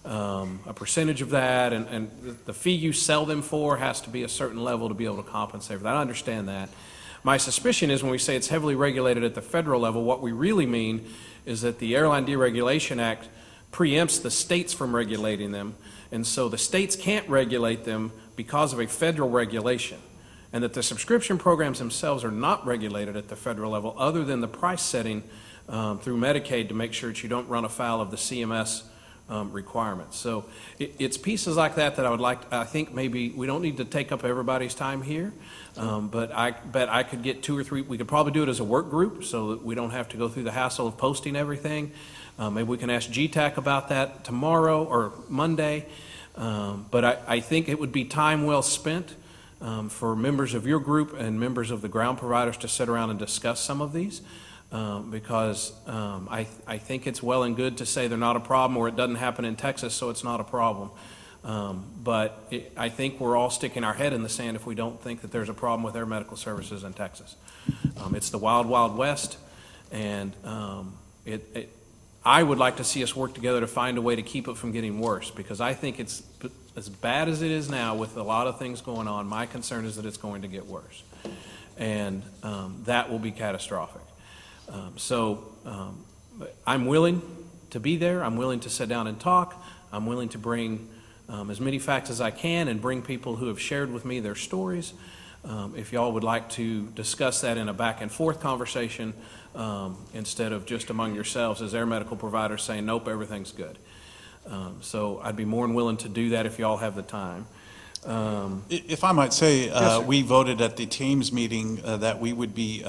a percentage of that, and the fee you sell them for has to be a certain level to be able to compensate for that. I understand that. My suspicion is when we say it's heavily regulated at the federal level, what we really mean is that the Airline Deregulation Act preempts the states from regulating them, and so the states can't regulate them because of a federal regulation, and that the subscription programs themselves are not regulated at the federal level other than the price setting through Medicaid to make sure that you don't run afoul of the CMS requirements. So it's pieces like that that I think maybe we don't need to take up everybody's time here, but I bet I could get 2 or 3, we could probably do it as a work group so that we don't have to go through the hassle of posting everything. Maybe we can ask GTAC about that tomorrow or Monday, but I think it would be time well spent for members of your group and members of the ground providers to sit around and discuss some of these. Because I think it's well and good to say they're not a problem or it doesn't happen in Texas, so it's not a problem. But I think we're all sticking our head in the sand if we don't think that there's a problem with air medical services in Texas. It's the wild, wild west, and I would like to see us work together to find a way to keep it from getting worse, because I think it's as bad as it is now with a lot of things going on. My concern is that it's going to get worse, and that will be catastrophic. I'm willing to be there. I'm willing to sit down and talk. I'm willing to bring as many facts as I can and bring people who have shared with me their stories. If y'all would like to discuss that in a back and forth conversation instead of just among yourselves as air medical providers saying, nope, everything's good. So I'd be more than willing to do that if y'all have the time. If I might say, Yes, we voted at the Teams meeting that we would be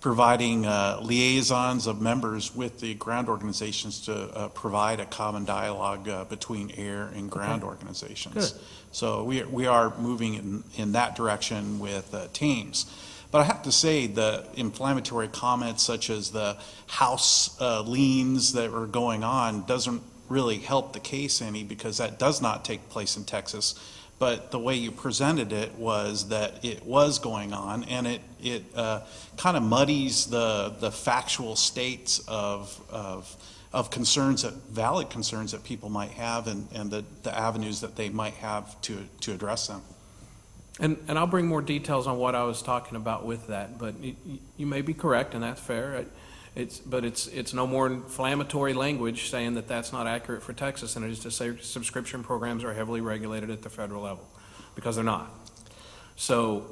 providing liaisons of members with the ground organizations to provide a common dialogue between air and ground organizations. Good. So we are moving in that direction with Teams. But I have to say the inflammatory comments such as the House liens that are going on doesn't really help the case any, because that does not take place in Texas. But the way you presented it was that it was going on, and it kind of muddies the factual states of concerns, valid concerns that people might have, and the avenues that they might have to address them. And I'll bring more details on what I was talking about with that, but you may be correct, and that's fair. It's no more inflammatory language saying that that's not accurate for Texas than it is to say subscription programs are heavily regulated at the federal level, because they're not. So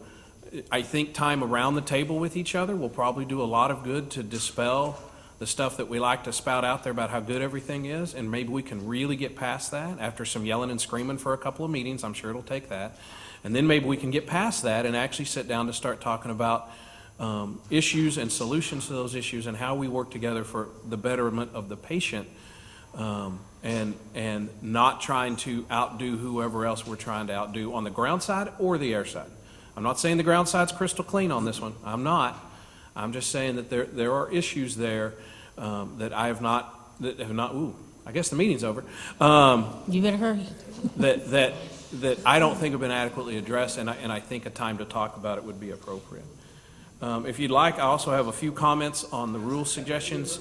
I think time around the table with each other will probably do a lot of good to dispel the stuff that we like to spout out there about how good everything is, and maybe we can really get past that after some yelling and screaming for a couple of meetings. I'm sure it'll take that. And then maybe we can get past that and actually sit down to start talking about issues and solutions to those issues and how we work together for the betterment of the patient, and not trying to outdo whoever else we're trying to outdo on the ground side or the air side. I'm not saying the ground side's crystal clean on this one. I'm not. I'm just saying that there are issues there that have not. Ooh, I guess the meeting's over. You better hurry. That I don't think have been adequately addressed, and I think a time to talk about it would be appropriate. If you'd like, I also have a few comments on the rule suggestions,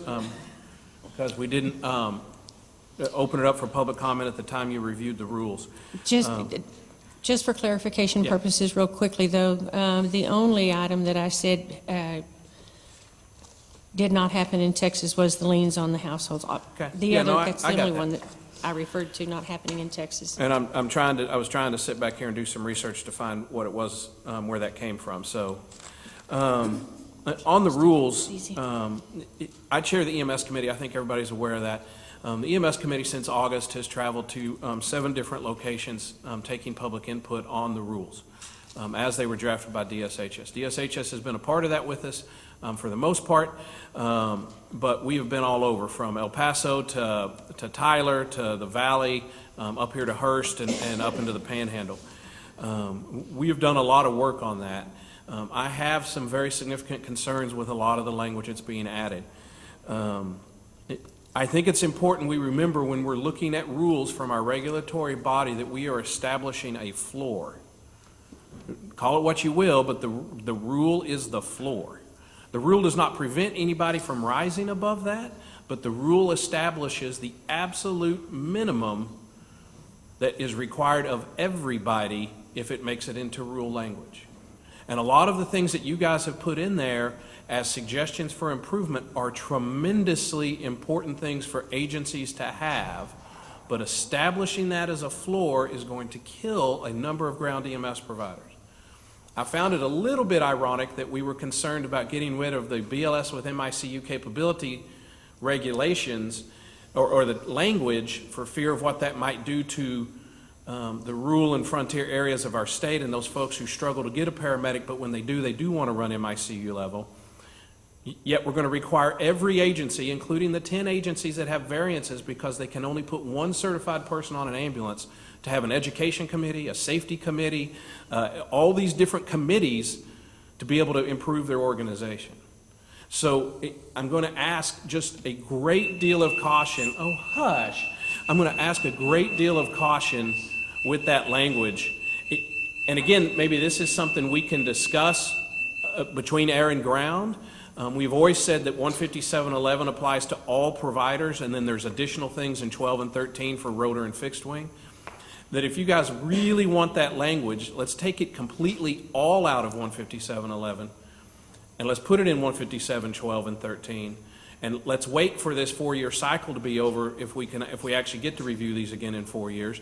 because we didn't open it up for public comment at the time you reviewed the rules. Just for clarification purposes, real quickly though, the only item that I said did not happen in Texas was the liens on the households. Okay. That's the I got only that. one that I referred to not happening in Texas. And I was trying to sit back here and do some research to find what it was, where that came from. So, on the rules, I chair the EMS committee. I think everybody's aware of that. The EMS committee since August has traveled to 7 different locations taking public input on the rules as they were drafted by DSHS. DSHS has been a part of that with us for the most part, but we have been all over, from El Paso to Tyler to the Valley, up here to Hearst and up into the Panhandle. We have done a lot of work on that. I have some very significant concerns with a lot of the language that's being added. I think it's important we remember when we're looking at rules from our regulatory body that we are establishing a floor. Call it what you will, but the rule is the floor. The rule does not prevent anybody from rising above that, but the rule establishes the absolute minimum that is required of everybody if it makes it into rule language. And a lot of the things that you guys have put in there as suggestions for improvement are tremendously important things for agencies to have, but establishing that as a floor is going to kill a number of ground EMS providers. I found it a little bit ironic that we were concerned about getting rid of the BLS with MICU capability regulations or the language for fear of what that might do to the rural and frontier areas of our state and those folks who struggle to get a paramedic, but when they do want to run MICU level. Yet we're going to require every agency, including the 10 agencies that have variances because they can only put one certified person on an ambulance, to have an education committee, a safety committee, all these different committees to be able to improve their organization. So I'm going to ask just a great deal of caution. Oh, hush. I'm going to ask a great deal of caution with that language. And again, maybe this is something we can discuss between air and ground. We've always said that 157.11 applies to all providers, and then there's additional things in 12 and 13 for rotor and fixed wing. That if you guys really want that language, let's take it completely all out of 157.11, and let's put it in 157, 12, and 13. And let's wait for this 4-year cycle to be over if we actually get to review these again in 4 years,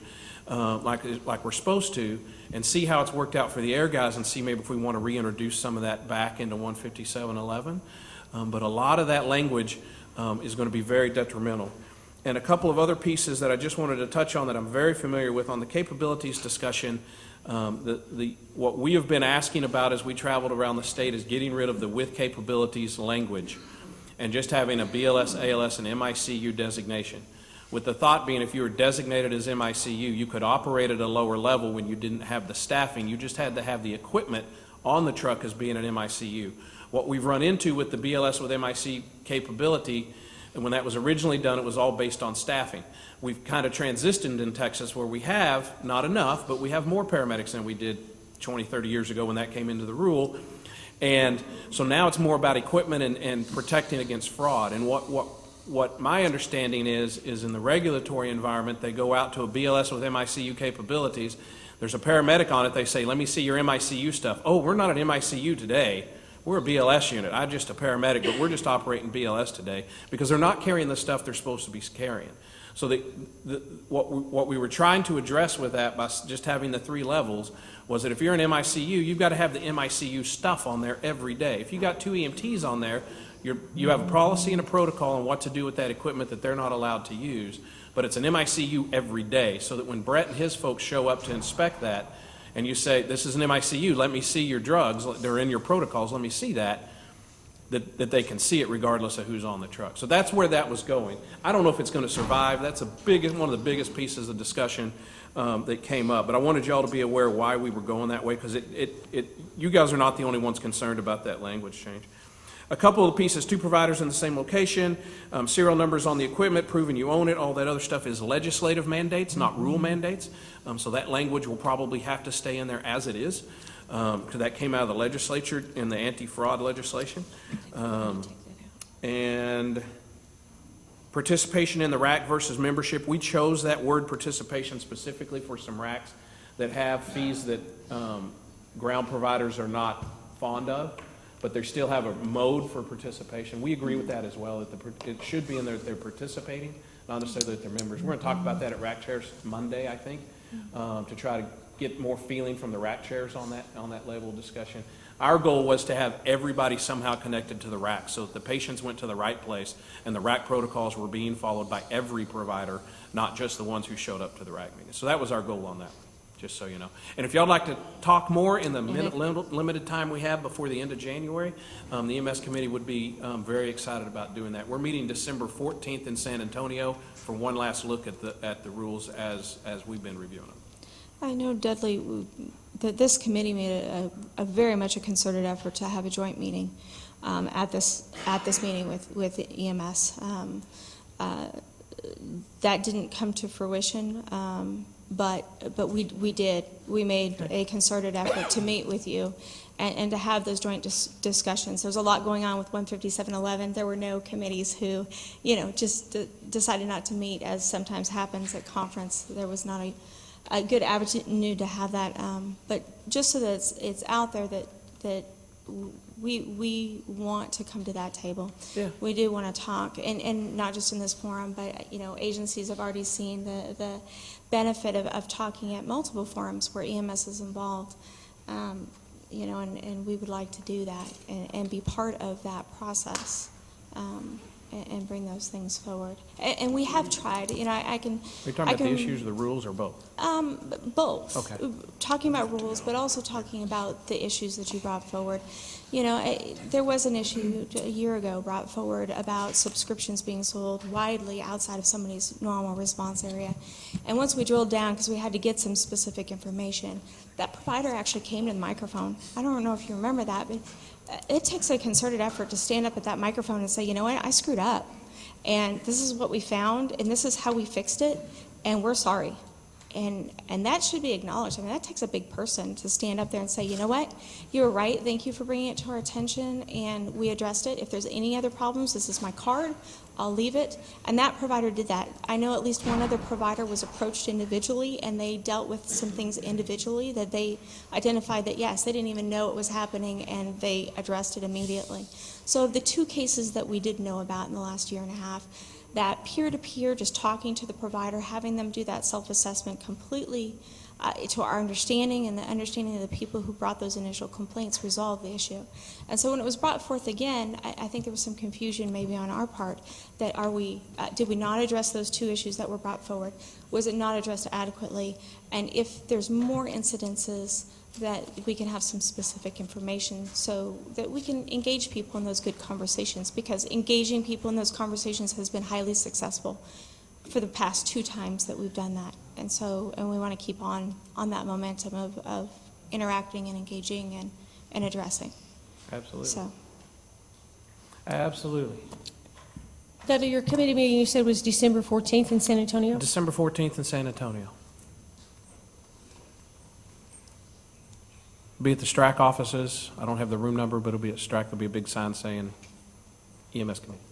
like we're supposed to, and see how it's worked out for the air guys and see maybe if we want to reintroduce some of that back into 157.11. But a lot of that language is going to be very detrimental. And a couple of other pieces that I just wanted to touch on that I'm very familiar with on the capabilities discussion. What we have been asking about as we traveled around the state is getting rid of the with capabilities language and just having a BLS, ALS, and MICU designation. With the thought being if you were designated as MICU, you could operate at a lower level when you didn't have the staffing. You just had to have the equipment on the truck as being an MICU. What we've run into with the BLS with MIC capability, and when that was originally done, it was all based on staffing. We've kind of transitioned in Texas where we have, not enough, but we have more paramedics than we did 20, 30 years ago when that came into the rule. And so now it's more about equipment and protecting against fraud. And what my understanding is in the regulatory environment, they go out to a BLS with MICU capabilities. There's a paramedic on it. They say, let me see your MICU stuff. Oh, we're not an MICU today. We're a BLS unit. I'm just a paramedic, but we're just operating BLS today because they're not carrying the stuff they're supposed to be carrying. So what we were trying to address with that by just having the 3 levels was that if you're an MICU, you've got to have the MICU stuff on there every day. If you got 2 EMTs on there, you have a policy and a protocol on what to do with that equipment that they're not allowed to use, but it's an MICU every day so that when Brett and his folks show up to inspect that and you say, this is an MICU, let me see your drugs, they're in your protocols, let me see that they can see it regardless of who's on the truck. So that's where that was going. I don't know if it's going to survive. That's one of the biggest pieces of discussion that came up. But I wanted y'all to be aware of why we were going that way because you guys are not the only ones concerned about that language change. A couple of pieces, 2 providers in the same location, serial numbers on the equipment, proving you own it, all that other stuff is legislative mandates, not rule mandates. So that language will probably have to stay in there as it is. Because that came out of the legislature in the anti-fraud legislation. And participation in the RAC versus membership, we chose that word participation specifically for some RACs that have fees that ground providers are not fond of, but they still have a mode for participation. We agree with that as well, that it should be in there that they're participating, not necessarily that they're members. We're going to talk about that at RAC Chairs Monday, I think, to try to get more feeling from the RAC chairs on that level of discussion. Our goal was to have everybody somehow connected to the RAC so that the patients went to the right place and the RAC protocols were being followed by every provider, not just the ones who showed up to the RAC meeting. So that was our goal on that, just so you know. And if y'all like to talk more in the limited time we have before the end of January, the EMS committee would be very excited about doing that. We're meeting December 14th in San Antonio for one last look at the rules as we've been reviewing them. I know, Dudley, that this committee made a very much a concerted effort to have a joint meeting at this meeting with EMS. That didn't come to fruition, but we did. We made a concerted effort to meet with you and to have those joint discussions. There's a lot going on with 157.11. There were no committees who, just decided not to meet, as sometimes happens at conference. There was not a good avenue to have that, but just so that it's out there that that we want to come to that table. Yeah. We do want to talk, and not just in this forum, but agencies have already seen the benefit of talking at multiple forums where EMS is involved. And we would like to do that and be part of that process. And bring those things forward. And we have tried. I can. Are you talking about the issues, the rules, or both? Both. Okay. Talking about rules, but also talking about the issues that you brought forward. There was an issue a year ago brought forward about subscriptions being sold widely outside of somebody's normal response area. And once we drilled down, because we had to get some specific information, that provider actually came to the microphone. I don't know if you remember that, but it takes a concerted effort to stand up at that microphone and say, you know what, I screwed up, and this is what we found, and this is how we fixed it, and we're sorry. And that should be acknowledged. I mean, that takes a big person to stand up there and say, you know what, you were right, thank you for bringing it to our attention, and we addressed it. If there's any other problems, this is my card, I'll leave it. And that provider did that. I know at least one other provider was approached individually, and they dealt with some things individually that they identified that, yes, they didn't even know it was happening, and they addressed it immediately. So the two cases that we did know about in the last year and a half, that peer-to-peer, just talking to the provider, having them do that self-assessment completely to our understanding and the understanding of the people who brought those initial complaints resolved the issue. And so when it was brought forth again, I think there was some confusion maybe on our part that did we not address those two issues that were brought forward? Was it not addressed adequately? And if there's more incidences, that we can have some specific information so that we can engage people in those good conversations, because engaging people in those conversations has been highly successful for the past 2 times that we've done that. And we want to keep on that momentum of interacting and engaging and addressing. Absolutely. So. Absolutely. Dudley, your committee meeting you said was December 14th in San Antonio? December 14th in San Antonio. Be at the STRAC offices. I don't have the room number, but it'll be at STRAC. There'll be a big sign saying EMS committee.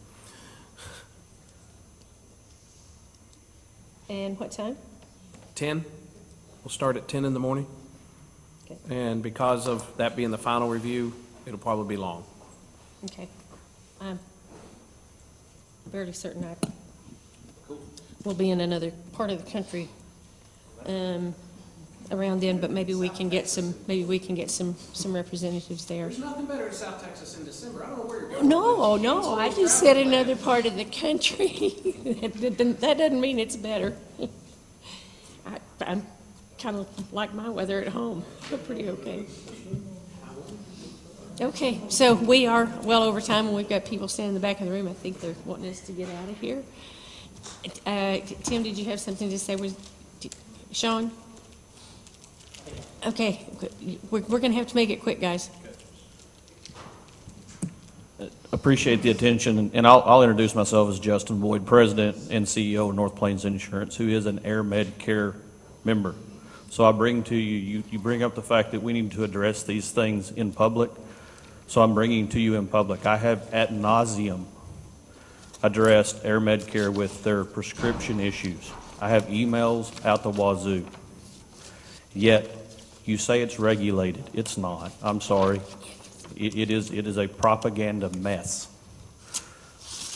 And what time? 10. We'll start at 10 in the morning. Okay. And because of that being the final review, it'll probably be long. Okay. I'm fairly certain I will be in another part of the country around then, but maybe we can get some representatives there. There's nothing better in South Texas in December. I don't know where you're going. No, I just said another part of the country. That doesn't mean it's better. I'm kind of like my weather at home. We're pretty okay. Okay, so we are well over time, and we've got people standing in the back of the room. I think they're wanting us to get out of here. Tim, did you have something to say? Sean? Okay, we're going to have to make it quick, guys. Appreciate the attention, and I'll introduce myself as Justin Boyd, President and CEO of North Plains Insurance, who is an AirMed Care member. So I bring to you, you bring up the fact that we need to address these things in public, so I'm bringing to you in public. I have ad nauseum addressed AirMed Care with their prescription issues. I have emails out the wazoo. Yet, you say it's regulated. It's not. I'm sorry. It is a propaganda mess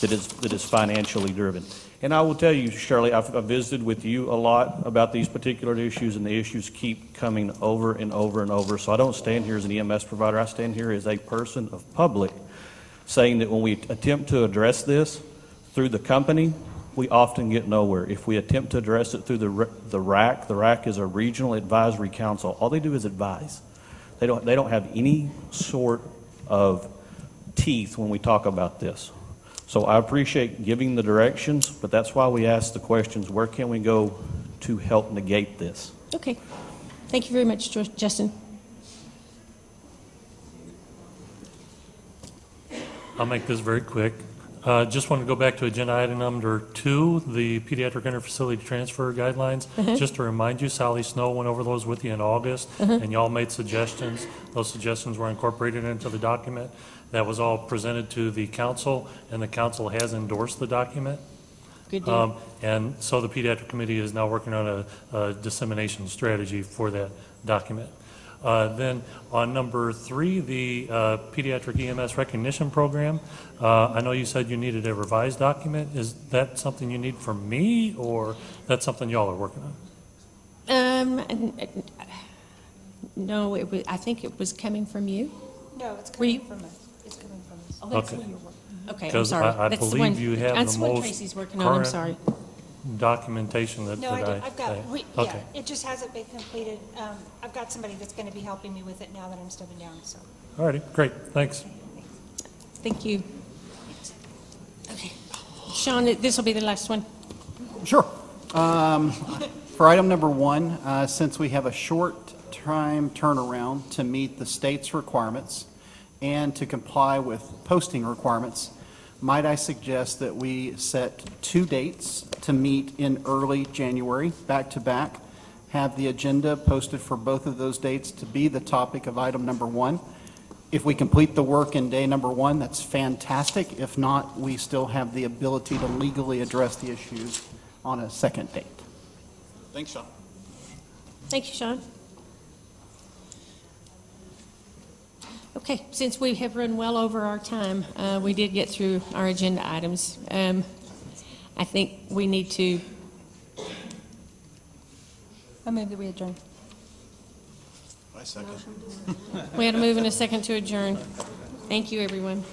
that is financially driven. And I will tell you, Shirley, I've visited with you a lot about these particular issues, and the issues keep coming over and over and over. So I don't stand here as an EMS provider. I stand here as a person of public, saying that when we attempt to address this through the company, we often get nowhere. If we attempt to address it through the RAC is a regional advisory council. All they do is advise. They don't have any sort of teeth when we talk about this. So I appreciate giving the directions, but that's why we ask the questions, where can we go to help negate this? Okay. Thank you very much, Justin. I'll make this very quick. Just want to go back to agenda item number 2, the pediatric interfacility transfer guidelines. Just to remind you, Sally Snow went over those with you in August, and y'all made suggestions. Those suggestions were incorporated into the document. That was all presented to the council, and the council has endorsed the document. Good deal. And so the pediatric committee is now working on a dissemination strategy for that document. Then on number 3, the pediatric EMS recognition program, I know you said you needed a revised document. Is that something you need from me, or that's something y'all are working on? No, I think it was coming from you. No, it's Were you- coming from us. It's coming from us. Oh, that's Okay. what you're working. Okay, I'm Because sorry. I That's the believe one- you have that's the the one most Tracy's working on, I'm current sorry. documentation that No, I that don't, I've got, Okay. yeah, it just hasn't been completed. I've got somebody that's going to be helping me with it now that I'm stepping down, so. All righty, great, thanks. Thank you. Okay. Sean, this will be the last one. Sure. For item number 1, since we have a short time turnaround to meet the state's requirements and to comply with posting requirements, might I suggest that we set 2 dates to meet in early January, back to back, have the agenda posted for both of those dates to be the topic of item number 1. If we complete the work in day number 1, that's fantastic. If not, we still have the ability to legally address the issues on a second date. Thanks, Sean. Thank you, Sean. Okay, since we have run well over our time, we did get through our agenda items. I think we need to, I move that we adjourn. I second. we had a move and a second to adjourn. Thank you, everyone.